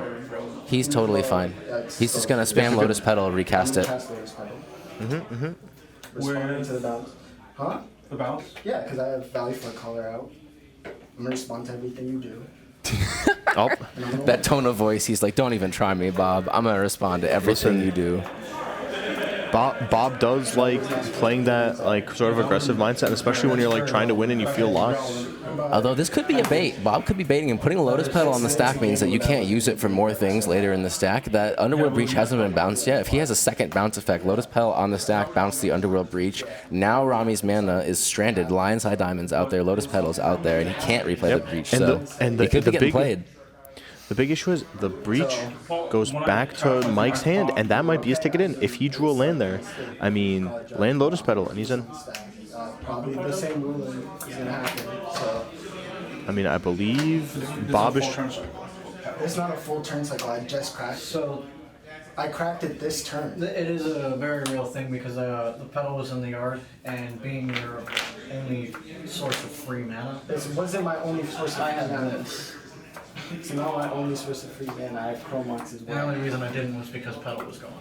He's totally fine. He's just gonna spam Lotus Petal, recast it. Cast Lotus Petal. Responding With to the bounce. Huh? the bounce. Yeah, because I have Valley Flood Caller out. I'm gonna respond to everything you do. Oh, That tone of voice, he's like, don't even try me, Bob. I'm gonna respond to everything you do. Bob does like playing that like sort of aggressive mindset, and especially when you're like trying to win and you feel lost. Although this could be a bait. Bob could be baiting and putting a Lotus Petal on the stack means that you can't use it for more things later in the stack. That Underworld Breach hasn't been bounced yet. If he has a second bounce effect, Lotus Petal on the stack, bounce the Underworld Breach. Now Rami's mana is stranded. Lion's Eye Diamond's out there, Lotus Petal's out there, and he can't replay the Breach. He could be getting played. The big issue is the breach goes back to Mike's hand, and that might be his ticket in. If he drew a land there, I mean, land Lotus Petal, and he's in. Probably the same ruling is gonna happen. So I mean, I believe Bob is. it's not a full turn cycle. I just cracked. So I cracked it this turn. It is a very real thing because the pedal was in the yard, and being your only source of free mana. This wasn't my only source of I had mana. this. It's not my only source of free mana. I have Chromox as The well. only reason I didn't was because pedal was gone.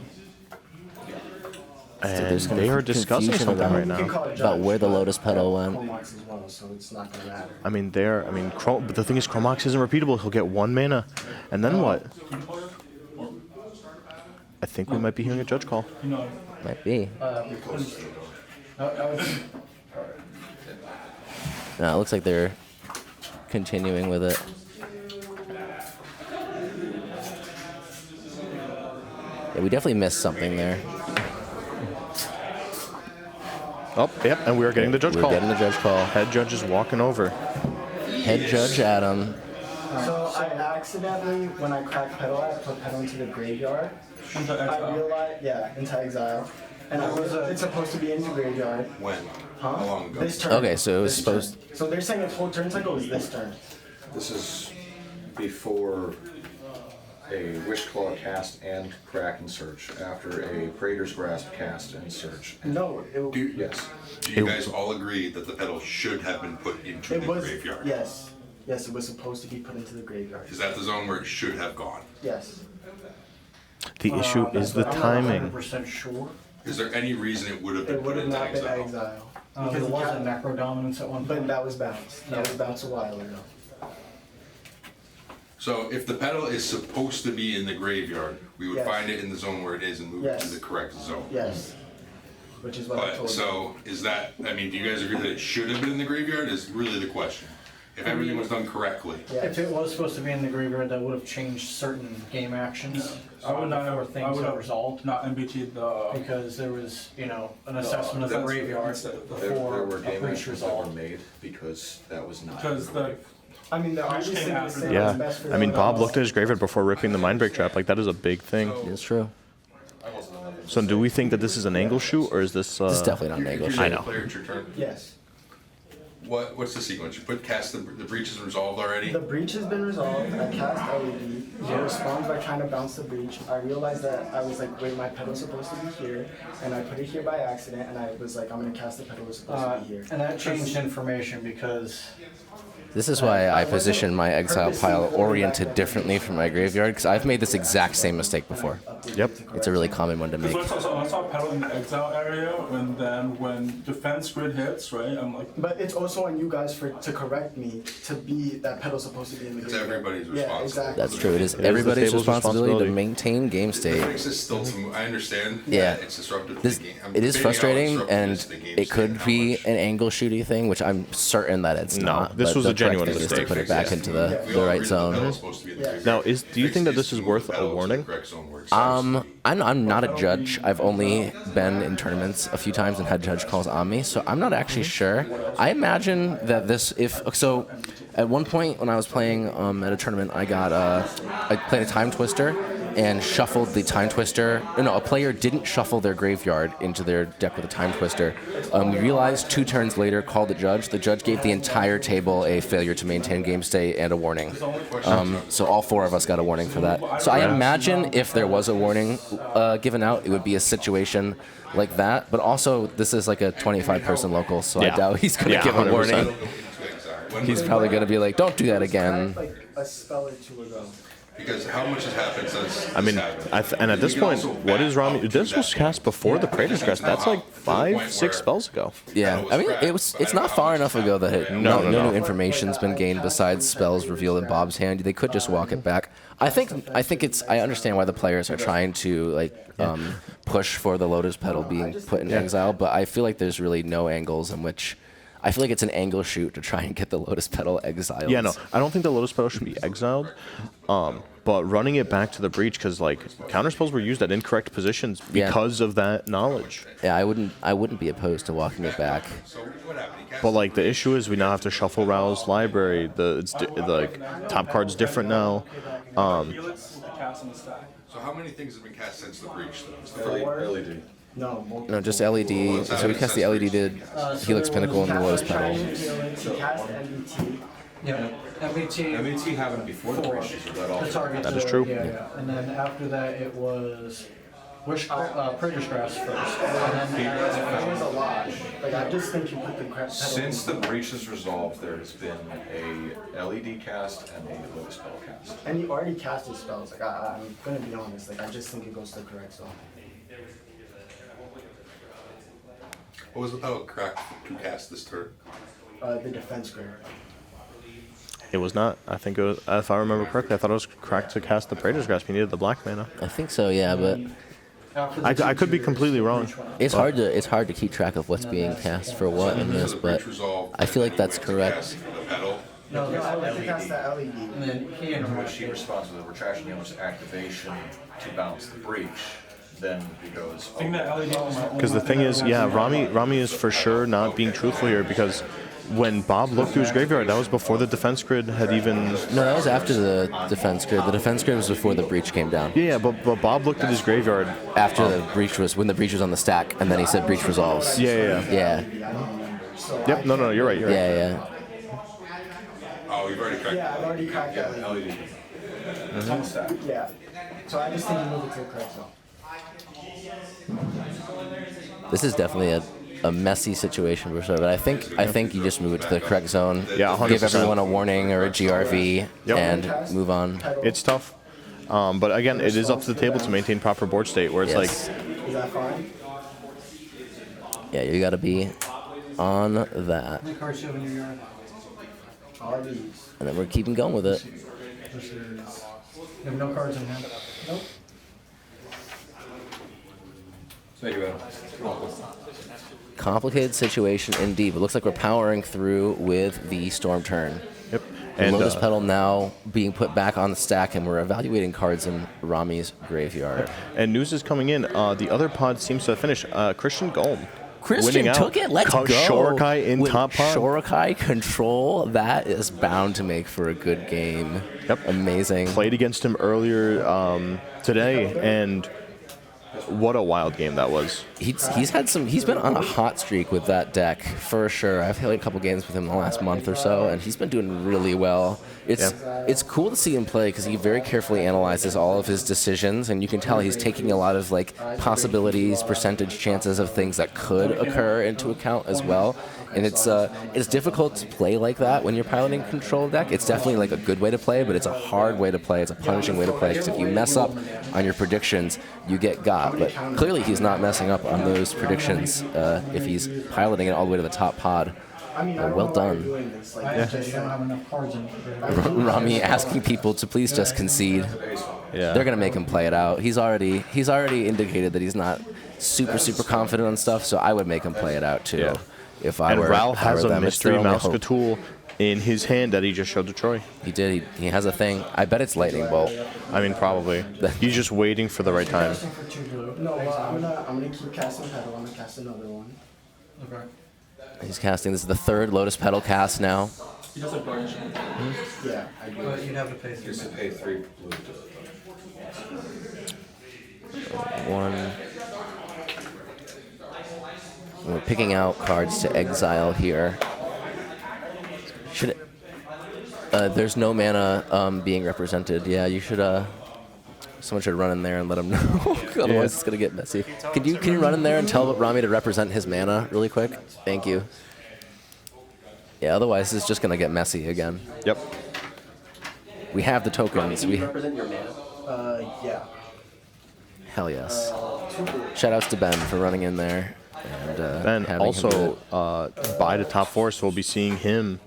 And there's they are discussing confusion something about- right You can now. call it About judge, where the but Lotus Petal I have went. Chromox as well, so it's not gonna matter. I mean, but the thing is, Chromox isn't repeatable. He'll get 1 mana, and then what? I think we might be hearing a judge call. You know, Might be. No, it looks like they're continuing with it. Yeah, we definitely missed something there. Oh, yep, and we are getting the judge We're call. getting the judge call. Head judge is walking over. Head Judge Adam. So I accidentally, when I cracked pedal, I put pedal into the graveyard. into I exile. realized, yeah, into exile. And it's supposed to be in the graveyard. When? Huh? How long ago? This turn. Okay, so it was This supposed- turn. So they're saying its whole turn cycle is this turn. This is before a Wishclaw cast and crack and search, after a Praetor's Grasp cast and search. No, Yes. Do you guys all agree that the pedal should have been put into it the was. graveyard? Yes. Yes, it was supposed to be put into the graveyard. Is that the zone where it should have gone? Yes. The issue is the timing. 100% sure. Is there any reason it would have been It would put have into not been exile? exile. There Because was a the necro dominance at one but point. that was bounced. That was bounced a while ago. So if the pedal is supposed to be in the graveyard, we would Yes. find it in the zone where it is and move it to Yes. the correct zone. Yes. Which is what I But, told you. so, is that, I mean, do you guys agree that it should have been in the graveyard is really the question? If everything was done correctly. If it was supposed to be in the graveyard, that would have changed certain game actions I would not before have. I things would got have resolved. not MBT'd the. Because there was, an assessment of the that's- graveyard There before were a game breach actions that were resolved. made because that was not. Because the. I mean, they're obviously came the after same. that. What's Yeah, best for I mean, them. Bob looked at his graveyard before ripping the Mindbreak Trap. Like, that is a big thing. It's true. So do we think that this is an angle shoot, or is this... This is definitely not an angle You're shot. I the know. player, it's your turn. Yes. What's the sequence? You cast the breach is resolved already? The breach has been resolved. I cast LED. He responds by trying to bounce the breach. I realized that I was like, wait, my pedal's supposed to be here, and I put it here by accident. And I was like, I'm gonna cast the pedal was supposed to be here. And that changed information because This is why I position my exile pile oriented differently from my graveyard, because I've made this exact same mistake before. Yep. It's a really common one to make. Because I saw pedal in the exile area, and then when defense grid hits, right, I'm like, But it's also on you guys to correct me to be that pedal's supposed to be in the It's graveyard. everybody's Yeah, responsibility. exactly. That's true. It is the everybody's table's responsibility to responsibility. maintain game The state. fix is still to move. I understand Yeah. that it's disruptive to This, the game. I'm it is debating how frustrating, disruptive it and is to the game it state could and how be much- an angle shooty thing, which I'm certain that it's No, not. this but was the a genuine correct thing is to mistake. put it back into We the all right agree that the zone. pedal's supposed to be in the Yeah. graveyard. Now, do you The think that fix this is is to worth move the a pedal to the warning? correct zone where it's supposed to be. I'm not a judge. I've only been in tournaments a few times and had judge calls on me, so I'm not actually sure. I imagine that At one point when I was playing at a tournament, I played a time twister and shuffled the time twister. No, a player didn't shuffle their graveyard into their deck with a time twister. We realized 2 turns later, called the judge. The judge gave the entire table a failure to maintain game state and a warning. So all 4 of us got a warning for that. So I imagine if there was a warning given out, it would be a situation like that. But also, this is like a 25-person local, so I doubt he's going to give a 100%. warning. He's probably going to be like, don't do that again. Like a spell or 2 ago. Because how much has happened since? I mean, and at this point, what is Rami? This was cast before the Praetor's Grasp. That's like 5, 6 spells ago. Yeah, I mean, it's not far enough ago that no new information's been gained besides spells revealed in Bob's hand. They could just walk it back. I understand why the players are trying to push for the Lotus Petal being put in exile, but I feel like there's really no angles in which. I feel like it's an angle shoot to try and get the Lotus Petal exiled. Yeah, no, I don't think the Lotus Petal should be exiled. But running it back to the breach, because like counterspells were used at incorrect positions because of that knowledge. Yeah, I wouldn't be opposed to walking it back. But like the issue is we now have to shuffle Raoul's library. The top card's different now. So how many things have been cast since the breach? LED. No, just LED. So we cast the LED, did Helix Pinnacle and the Lotus Petal. Cast MBT. Yeah, MBT. MBT happened before the breach, so that all. The target. That is true. Yeah. And then after that, it was Praetor's Grasp first. And then It was a lot. Like, I just think you put the petal. Since the breach is resolved, there has been a LED cast and a Lotus Petal cast. And you already casted spells. Like, I'm gonna be honest. Like, I just think it goes to the correct zone. What was the petal cracked to cast this turn? The defense grid. It was not. I think it was, if I remember correctly, I thought it was cracked to cast the Praetor's Grasp. You needed the black mana. I think so, yeah, but I could be completely wrong. it's hard to keep track of what's being cast for what in this, but I feel like that's correct. The petal. No, I like to cast that LED. And then he When she responds with a retraction Yama's activation to bounce the breach, then he goes. I think that LED was Because the thing is, Rami is for sure not being truthful here because when Bob looked through his graveyard, that was before the defense grid had even. No, that was after the defense grid. The defense grid was before the breach came down. Yeah, but Bob looked at his graveyard. After the breach was, when the breach was on the stack, and then he said breach resolves. Yeah. Yeah, Yep. No, you're right. yeah. Oh, you've already cracked. Yeah, I've already cracked that LED. It's on the stack. Yeah. So I just think you move it to the correct zone. This is definitely a messy situation for sure, but I think you just move it to the correct zone. Yeah, 100%. Give everyone a warning or a GRV and move on. It's tough. But again, it is up to the table to maintain proper board state where it's Yes. Is that fine? Yeah, you got to be on that, How many cards do you have in your yard? All these. and then we're keeping going with it. This is, you have no cards in hand? Nope. Thank you, Adam. Complicated situation indeed, but looks like we're powering through with the Storm turn. Yep. The And Lotus Petal now being put back on the stack, and we're evaluating cards in Rami's graveyard. and news is coming in. The other pod seems to have finished. Christian Golm. Christian winning out. took it. Let's go. Shorokai in With top pod. Shorokai control, that is bound to make for a good game. Yep. Amazing. Played against him earlier today, and what a wild game that was. He's been on a hot streak with that deck for sure. I've played a couple games with him in the last month or so, and he's been doing really well. It's cool to see him play because he very carefully analyzes all of his decisions, and you can tell he's taking a lot of like possibilities, percentage chances of things that could occur into account as well. And it's difficult to play like that when you're piloting a control deck. It's definitely like a good way to play, but it's a hard way to play. It's a punishing way to play because if you mess up on your predictions, you get got. But clearly he's not messing up on those predictions if he's piloting it all the way to the top pod. I mean, I don't Well know why done. you're doing this. Like, I just don't have enough cards in your Rami asking people to please just concede. Yeah. They're gonna make him play it out. He's already indicated that he's not super confident on stuff, so I would make him play it out too. Yeah. If I And were, Ral if I has were a them. It's mystery their only mouse hope. tool in his hand that he just showed to Troy. He did. He has a thing. I bet it's lightning bolt. I mean, probably. He's just waiting for the right time. for 2 blue. no, well, I'm gonna keep casting petal. I'm gonna cast another one. Okay. He's casting. This is the third Lotus Petal cast now. He has a branch. Yeah, I do. But you'd have to pay You 3 used to mana. pay 3 blue to One. We're picking out cards to exile here. Should it, there's no mana being represented. Yeah, you should. Someone should run in there and let him know. Otherwise, it's gonna get messy. Can you run in there and tell Rami to represent his mana really quick? Thank you. Yeah. Otherwise, it's just gonna get messy again. Yep. We have the tokens. Can We you represent your mana? Yeah. hell yes. 2 blue. Shout outs to Ben for running in there. And Ben having him do also it. by the top 4, so we'll be seeing him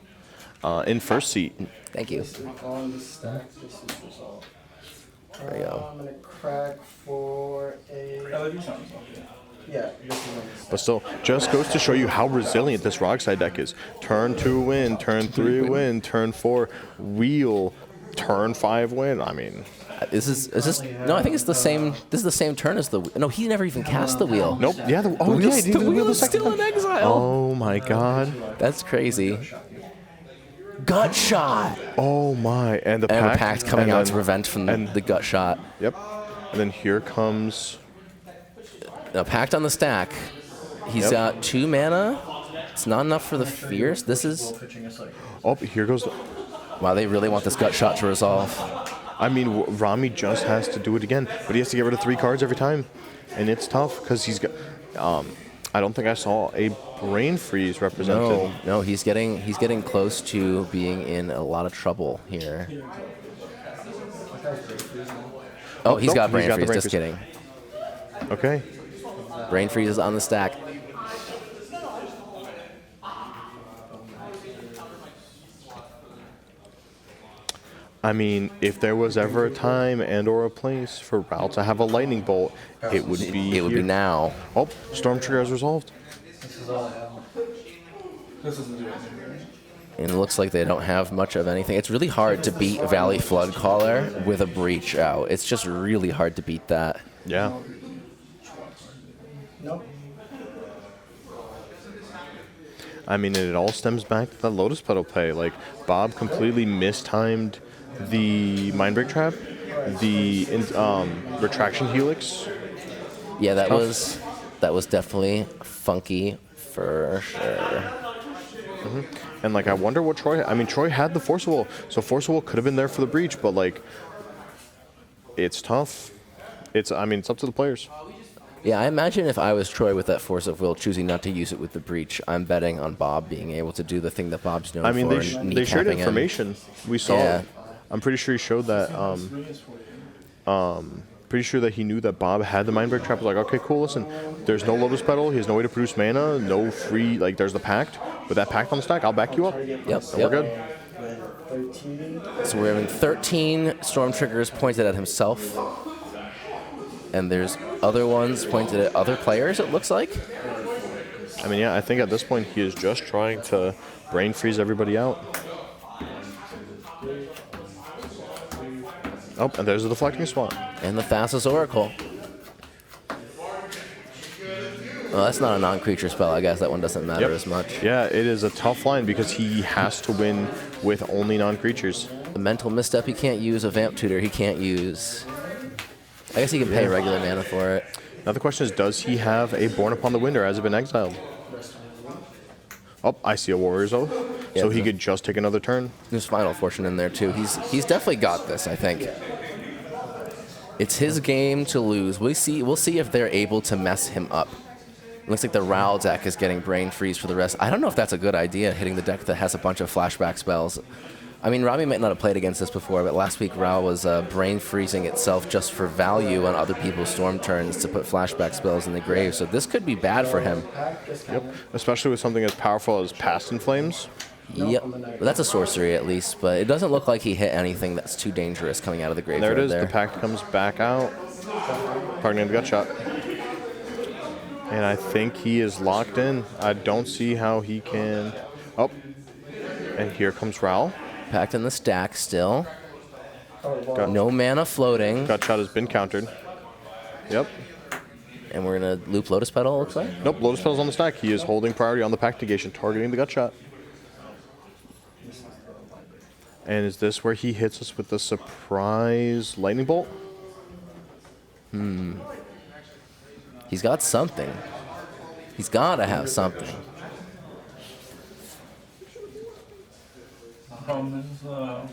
in first seat. Thank you. This is on the stack. This is resolved. There you go. I'm gonna crack for a. LED sounds okay. Yeah, this is on the stack. But still, just goes to show you how resilient this Rockside deck is. Turn 2 win, turn 3 win, turn 4 wheel, turn 5 win. I mean, Is this? No, I think it's the same. This is the same turn as the. No, he never even cast the wheel. nope. Yeah. The Yeah. He wheel's, did the the wheel wheel the is second still in time. exile. Oh my God. That's crazy. Gut shot. Oh my. And the And a pact, pact coming and out then- to prevent from the gut shot. Yep. And then here comes. Now, pact on the stack. He's Yep. got 2 mana. It's not enough for the fierce. This is. Pitching a cycle. Oh, here goes. Wow, they really want this gut shot to resolve. I mean, Rami just has to do it again, but he has to get rid of 3 cards every time, and it's tough because he's got. I don't think I saw a brain freeze represented. No, he's getting close to being in a lot of trouble here. Oh, he's Nope, got he's brain got the freeze. brain Just freeze. kidding. Okay. Brain freeze is on the stack. I mean, if there was ever a time and/or a place for Raul to have a lightning bolt, it would be. It would be here. now. Oh, storm trigger has resolved. This is all I have. This doesn't do anything, right? And it looks like they don't have much of anything. It's really hard to beat Valley Flood Caller with a breach out. It's just really hard to beat that. Yeah. Nope. I mean, it all stems back to the Lotus Petal play. Like, Bob completely mistimed the Mindbreak Trap, the Retraction Helix. Yeah, that Tough. was definitely funky for sure. And, like, I wonder what Troy... I mean, Troy had the Force of Will, so Force of Will could have been there for the breach, but, like, it's tough. I mean, it's up to the players. Yeah, I imagine if I was Troy with that Force of Will, choosing not to use it with the breach, I'm betting on Bob being able to do the thing that Bob's known I mean, for. they shared kneecapping him. information. We saw. Yeah. I'm pretty sure he showed that. Pretty sure that he knew that Bob had the Mindbreak Trap. Was like, okay, cool. Listen, there's no Lotus Petal. He has no way to produce mana. No free. Like, there's the Pact. With that Pact on the stack, I'll back you up. Yep. And we're good. 13. So we're having 13 storm triggers pointed at himself. And there's other ones pointed at other players, it looks like. I mean, yeah, I think at this point he is just trying to brain freeze everybody out. Oh, and there's the deflecting swat. And the Thassa's Oracle. Well, that's not a non-creature spell. I guess that one doesn't matter Yep. as much. Yeah, it is a tough line because he has to win with only non-creatures. The Mental Misstep he can't use. A Vamp Tutor he can't use. I guess he can pay regular mana for it. Now the question is, does he have a Born Upon the Wind or has it been exiled? Oh, I see a Warrior's Oath. Yeah, So he the- could just take another turn. There's Final Fortune in there too. He's definitely got this, I think. It's his game to lose. We'll see if they're able to mess him up. It looks like the Raul deck is getting brain freeze for the rest. I don't know if that's a good idea, hitting the deck that has a bunch of flashback spells. I mean, Rami might not have played against this before, but last week Raul was brain freezing itself just for value on other people's storm turns to put flashback spells in the grave. So this could be bad for him. Yep. Especially with something as powerful as Past in Flames. Yep. But that's a sorcery at least, but it doesn't look like he hit anything that's too dangerous coming out of the There graveyard it is. there. The Pact comes back out. Targeting the gut shot. And I think he is locked in. I don't see how he can... Oh. And here comes Raul. Packed in the stack still. Got- No mana floating. Gut shot has been countered. Yep. And we're going to loop Lotus Petal, it looks like. Nope, Lotus Petal's on the stack. He is holding priority on the Pact negation, targeting the gut shot. And is this where he hits us with the surprise lightning bolt? He's got something. He's got to have something.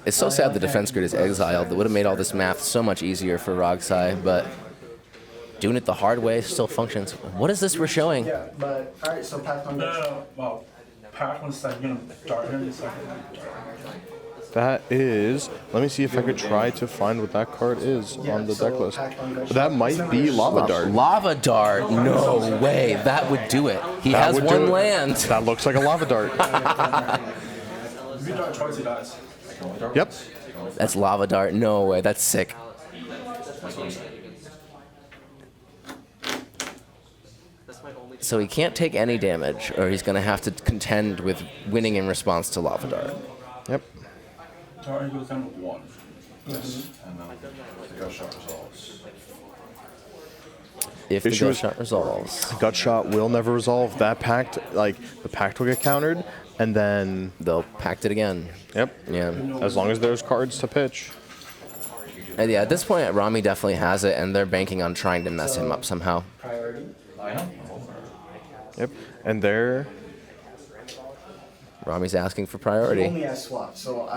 It's so sad the defense grid is exiled. That would have made all this math so much easier for Rogsai, but doing it the hard way still functions. What is this we're showing? Yeah, but alright, so pack on Well, pack one second, you're gonna dart him. That is. Let me see if I could try to find what that card is on the deck list. But that might be Lava Dart. Lava Dart? No way. That would do it. He That has would do one it. land. That looks like a Lava Dart. If you dart twice, he dies. Yep. That's Lava Dart. No way. That's sick. So he can't take any damage, or he's going to have to contend with winning in response to Lava Dart. Yep. Dart goes down to 1. Yes. And then the gut shot resolves. If the Issue gut is- shot resolves, Gut shot will never resolve. That pact, like, the pact will get countered, and then, they'll pact it again. yep. Yeah. As long as there's cards to pitch. And yeah, at this point, Rami definitely has it, and they're banking on trying to mess him up somehow. priority. Yep. And there, Rami's asking for He priority. only has swap, so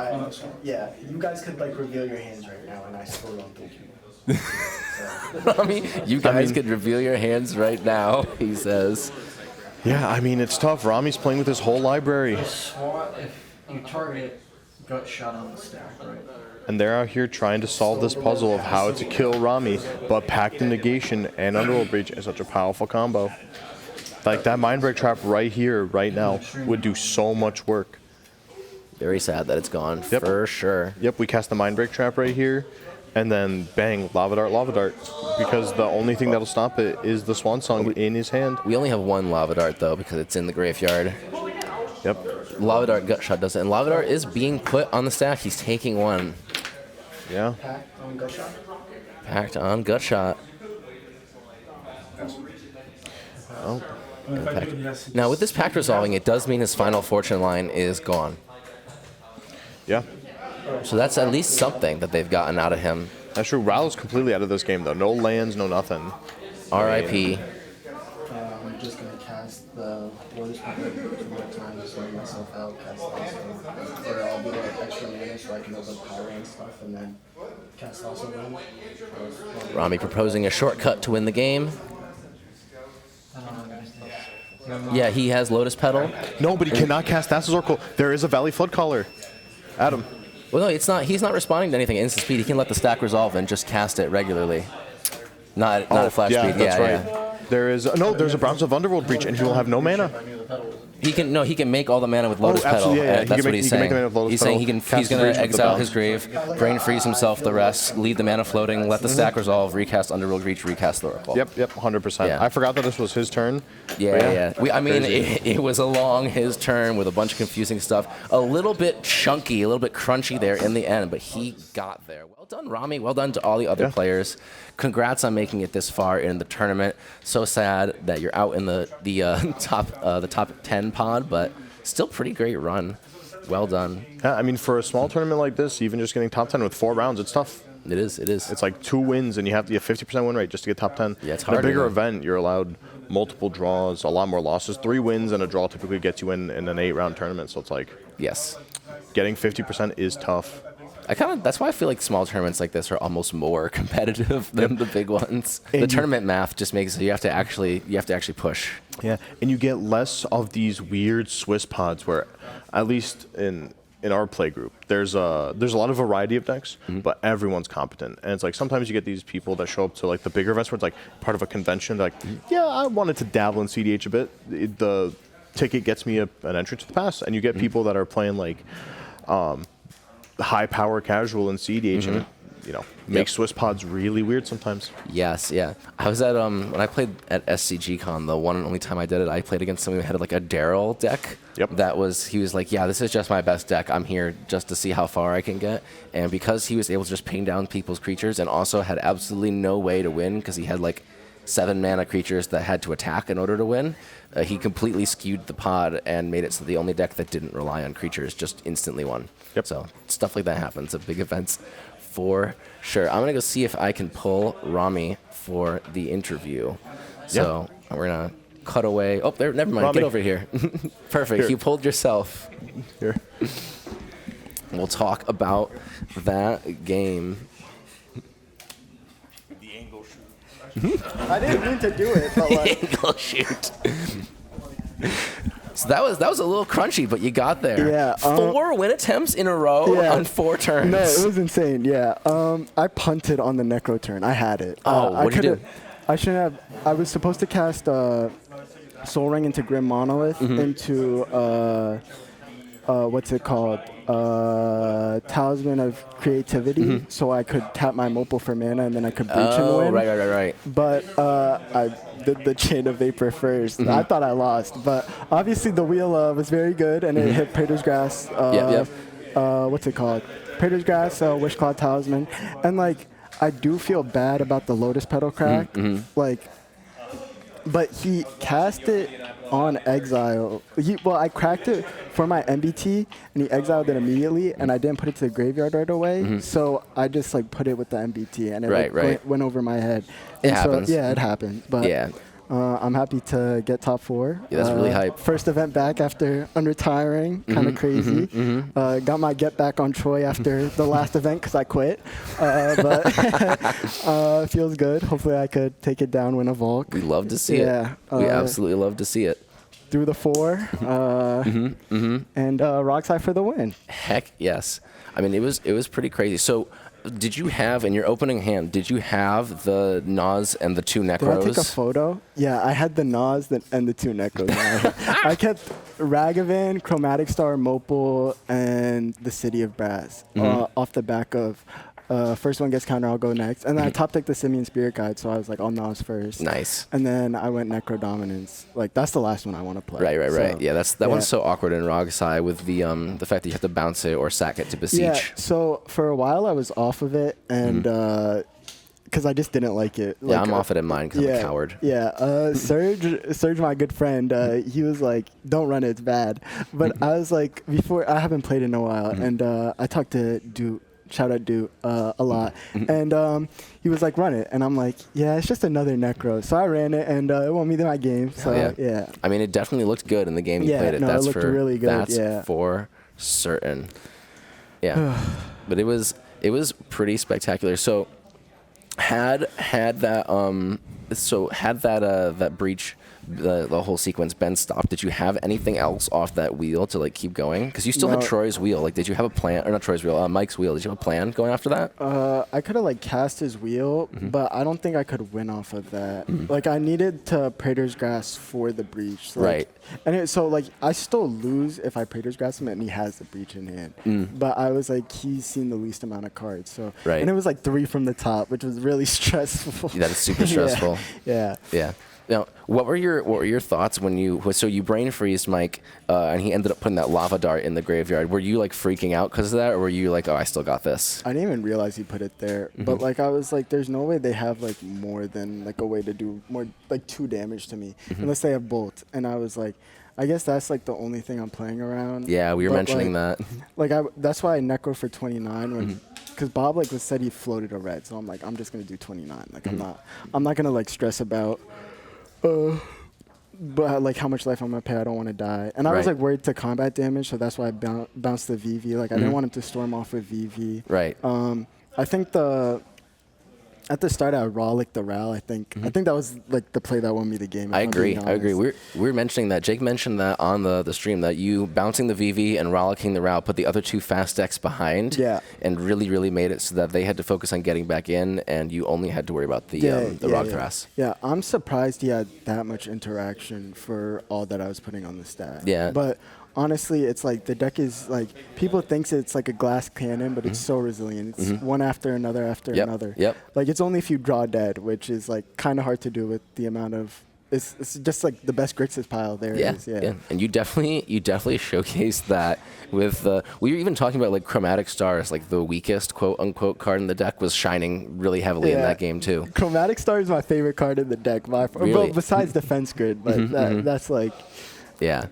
yeah, you guys could like reveal your hands right now, and I still don't think you. Rami, you guys could reveal your hands right now, he says. yeah, I mean, it's tough. Rami's playing with his whole library. SWAT, if you target gut shot on the stack, right? And they're out here trying to solve this puzzle of how to kill Rami, but Pact and Negation and Underworld Breach is such a powerful combo. Like, that Mind Break Trap right here, right now, would do so much work. Very sad that it's gone, Yep. for sure. Yep, we cast the Mind Break Trap right here, and then bang, Lava Dart, because the only thing that'll stop it is the Swan Song in his hand. We only have one Lava Dart, though, because it's in the graveyard. Yep, Lava Dart Gut Shot does it, and Lava Dart is being put on the stack. He's taking one. yeah. Pack on gut shot. Packed on Gut Shot. Oh, And if I do, he has to Now, with this pact resolving, it does mean his final fortune line is gone. yeah. So that's at least something that they've gotten out of him. That's true. Raoul's completely out of this game, though. No lands, no nothing. R.I.P. I'm just gonna cast the Lotus Puppet 2 more times, just let myself out, cast also. Or I'll do like extra mana so I can overpower and stuff, and then cast also one. Rami proposing a shortcut to win the game. I don't know what it is. Yeah, he has Lotus Petal. No, but he cannot cast Thassa's Oracle. There is a Valley Flood Caller. Adam. Well, no, it's not. He's not responding to anything at instant speed. He can let the stack resolve and just cast it regularly. Not at flash yeah, speed. that's Yeah, right. yeah. There is no. There's a Browns of Underworld Breach, and he will have no mana. He can He can make all the mana with Lotus Petal. absolutely, yeah, yeah. He That's can what make- he's he can make saying. the mana with Lotus He's Petal, saying he's cast going his to Breach with the exile bounce. his grave, brain freeze himself the rest, leave the mana floating, let the stack resolve, recast Underworld Reach, recast the Oracle. Yep, 100%. Yeah. I forgot that this was his turn. Yeah, But yeah. I mean, crazy. it was along his turn with a bunch of confusing stuff. A little bit chunky, a little bit crunchy there in the end, but he got there. Well done, Rami. Well done to all the other Yeah. players. Congrats on making it this far in the tournament. So sad that you're out in the top 10 pod, but still pretty great run. Well done. Yeah, I mean, for a small tournament like this, even just getting top 10 with 4 rounds, it's tough. It is. It's like 2 wins, and you have to get 50% win rate just to get top 10. Yeah, it's In a hard, bigger yeah. event, you're allowed multiple draws, a lot more losses. 3 wins and a draw typically gets you in an 8-round tournament. So it's like Yes. getting 50% is tough. That's why I feel like small tournaments like this are almost more competitive than the big ones. And The you- tournament math just makes it you have to actually push. Yeah, and you get less of these weird Swiss pods where, at least in our play group, there's a lot of variety of decks, but everyone's competent. And it's like sometimes you get these people that show up to like the bigger events where it's like part of a convention. They're like, yeah, I wanted to dabble in CEDH a bit. The ticket gets me an entry to the pass, and you get people that are playing like high power casual in CEDH, and makes Swiss pods really weird sometimes. Yes, yeah. I was at when I played at SCG Con, the one and only time I did it, I played against someone who had like a Daryl deck. Yep. He was like, yeah, this is just my best deck. I'm here just to see how far I can get. And because he was able to just ping down people's creatures and also had absolutely no way to win because he had like 7 mana creatures that had to attack in order to win. He completely skewed the pod and made it so the only deck that didn't rely on creatures just instantly won. Yep. So stuff like that happens at big events for sure. I'm going to go see if I can pull Rami for the interview. So we're going to cut away. Oh, there. Never mind. Rami. Get over here. Perfect. Here. You pulled yourself. Here. We'll talk about that game. I didn't mean to do it, but like. Angle shoot. So that was a little crunchy, but you got there. Yeah, 4 win attempts in a row on 4 turns. No, it was insane. Yeah. I punted on the Necro turn. I had it. Oh, I what'd you do? I shouldn't have. I was supposed to cast Soul Ring into Grim Monolith into what's it called? Talisman of Creativity, so I could tap my Mopal for mana and then I could breach and win. Right. But I did the Chain of Vapor first. I thought I lost, but obviously the wheel was very good and it hit Praetor's Grass. What's it called? Praetor's Grass, Wishclaw Talisman, and like I do feel bad about the Lotus Petal crack, like, but he cast it on exile. I cracked it for my MBT, and he exiled it immediately, and I didn't put it to the graveyard right away. So I just like put it with the MBT, and it went over my head. It happens. Yeah, it happened. But I'm happy to get top 4. Yeah, that's really hype. First event back after unretiring, kind of crazy. Got my get back on Troy after the last event because I quit. But feels good. Hopefully I could take it down, win a Volk. We love to see it. We absolutely love to see it. Through the 4, and Roxai for the win. Heck yes. I mean, it was pretty crazy. So, did you have in your opening hand? Did you have the Nas and the 2 Necros? Did I take a photo? Yeah, I had the Nas and the 2 Necros. I kept Ragavan, Chromatic Star, Mopal, and the City of Brass off the back of. First one gets counter, I'll go next. And then I top decked the Simian Spirit Guide, so I was like, I'll Nas first. Nice. And then I went Necro Dominance. Like, that's the last one I want to play. Right. So, Yeah, that one's so awkward in Rogsai with the fact that you have to bounce it or sack it to besiege. Yeah, so for a while I was off of it, and because I just didn't like it. Yeah, I'm off it in mine because I'm a coward. Yeah, Serge, my good friend, he was like, "Don't run it, it's bad." But I was like, before I haven't played in a while, and I talked to Duke. Shout out Duke a lot, and he was like, "Run it," and I'm like, "Yeah, it's just another Necro." So I ran it, and it won me my game. So yeah. I mean, it definitely looked good in the game you played it. No, That's it looked really good. That's for certain. Yeah, but it was pretty spectacular. So had that breach. The whole sequence been stopped. Did you have anything else off that wheel to like keep going? Because you still had Troy's wheel. Like, did you have a plan? Or not Troy's wheel, Mike's wheel. Did you have a plan going after that? I could have like cast his wheel, but I don't think I could win off of that. Like, I needed to Praetor's Grass for the breach. So, right. And so like I still lose if I Praetor's Grass him and he has the breach in hand. But I was like, he's seen the least amount of cards. So right. And it was like 3 from the top, which was really stressful. That is super stressful. Yeah. Now, what were your thoughts when you brain freezed Mike, and he ended up putting that lava dart in the graveyard? Were you like freaking out because of that, or were you like, oh, I still got this? I didn't even realize he put it there, but like I was like, there's no way they have like more than like a way to do more like 2 damage to me unless they have bolt, and I was like, I guess that's like the only thing I'm playing around. Yeah, we were mentioning like, that. Like that's why I necro for 29 when. Because Bob like said he floated a red, so I'm like, I'm just gonna do 29. Like I'm not gonna like stress about. But like how much life I'm gonna pay, I don't want to die, and I was like worried to combat damage, so that's why I bounced the VV. Like I didn't want him to storm off with VV. Right. I think at the start I raw licked the Ral. I think that was like the play that won me the game. I agree. We were mentioning that. Jake mentioned that on the stream that you bouncing the VV and rollicking the Ral put the other 2 fast decks behind. Yeah. And really made it so that they had to focus on getting back in, and you only had to worry about the Rogthras. Yeah, I'm surprised he had that much interaction for all that I was putting on the stack. Yeah. But honestly, it's like the deck is like, people thinks it's like a glass cannon, but it's so resilient. It's one after another after another. Yep. Like it's only if you draw dead, which is like kind of hard to do with the amount of it's just like the best Grixis pile there is. Yeah. And you definitely showcased that with we were even talking about like Chromatic Stars, like the weakest quote unquote card in the deck was shining really heavily in that game too. Chromatic Star is my favorite card in the deck by far. Really? Well, besides Defense Grid, but that's like Yeah.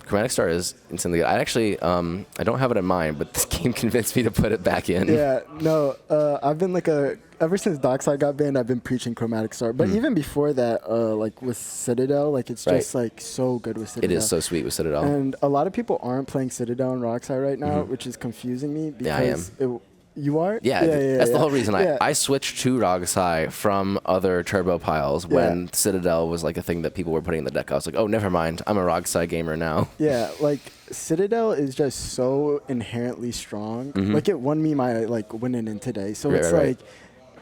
Chromatic Star is insanely good. I actually, I don't have it in mind, but this game convinced me to put it back in. Yeah, no, I've been like ever since Dockside got banned, I've been preaching Chromatic Star. But even before that, like with Citadel, like it's just like so good with Citadel. It is so sweet with Citadel. And a lot of people aren't playing Citadel and Rockside right now, which is confusing me because I am. You are? Yeah, that's the whole reason I switched to Rogsai from other turbo piles when Citadel was like a thing that people were putting in the deck. I was like, oh, never mind. I'm a Rogsai gamer now. Yeah, like Citadel is just so inherently strong. Like it won me my like winning in today. So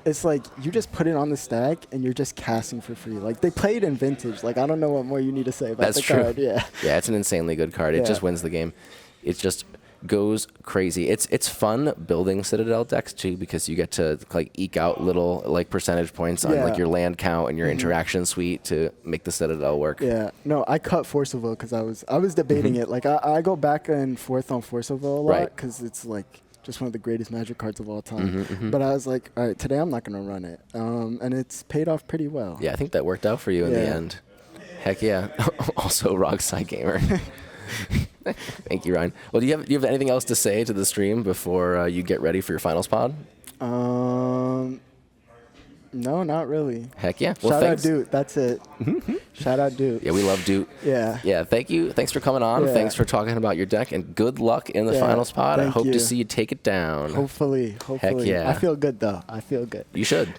it's like you just put it on the stack and you're just casting for free. Like they played in Vintage. Like I don't know what more you need to say about the card. Yeah. Yeah, it's an insanely good card. It just wins the game. It just goes crazy. It's fun building Citadel decks too because you get to like eke out little like percentage points on like your land count and your interaction suite to make the Citadel work. Yeah, no, I cut Forceville because I was debating it. Like I go back and forth on Forceville a lot because it's like just one of the greatest Magic cards of all time. But I was like, all right, today I'm not gonna run it, and it's paid off pretty well. Yeah, I think that worked out for you in the end. Heck yeah. Also, Rogside gamer. Thank you, Ryan. Well, do you have anything else to say to the stream before you get ready for your finals pod? No, not really. Heck yeah. Well, Shout out Dude. That's it. Shout out Dude. Yeah, we love Dude. Yeah. Yeah, thank you. Thanks for coming on. Yeah. Thanks for talking about your deck, and good luck in the finals pod. I hope you. to see you take it down. Hopefully. Heck yeah. I feel good, though. I feel good. You should.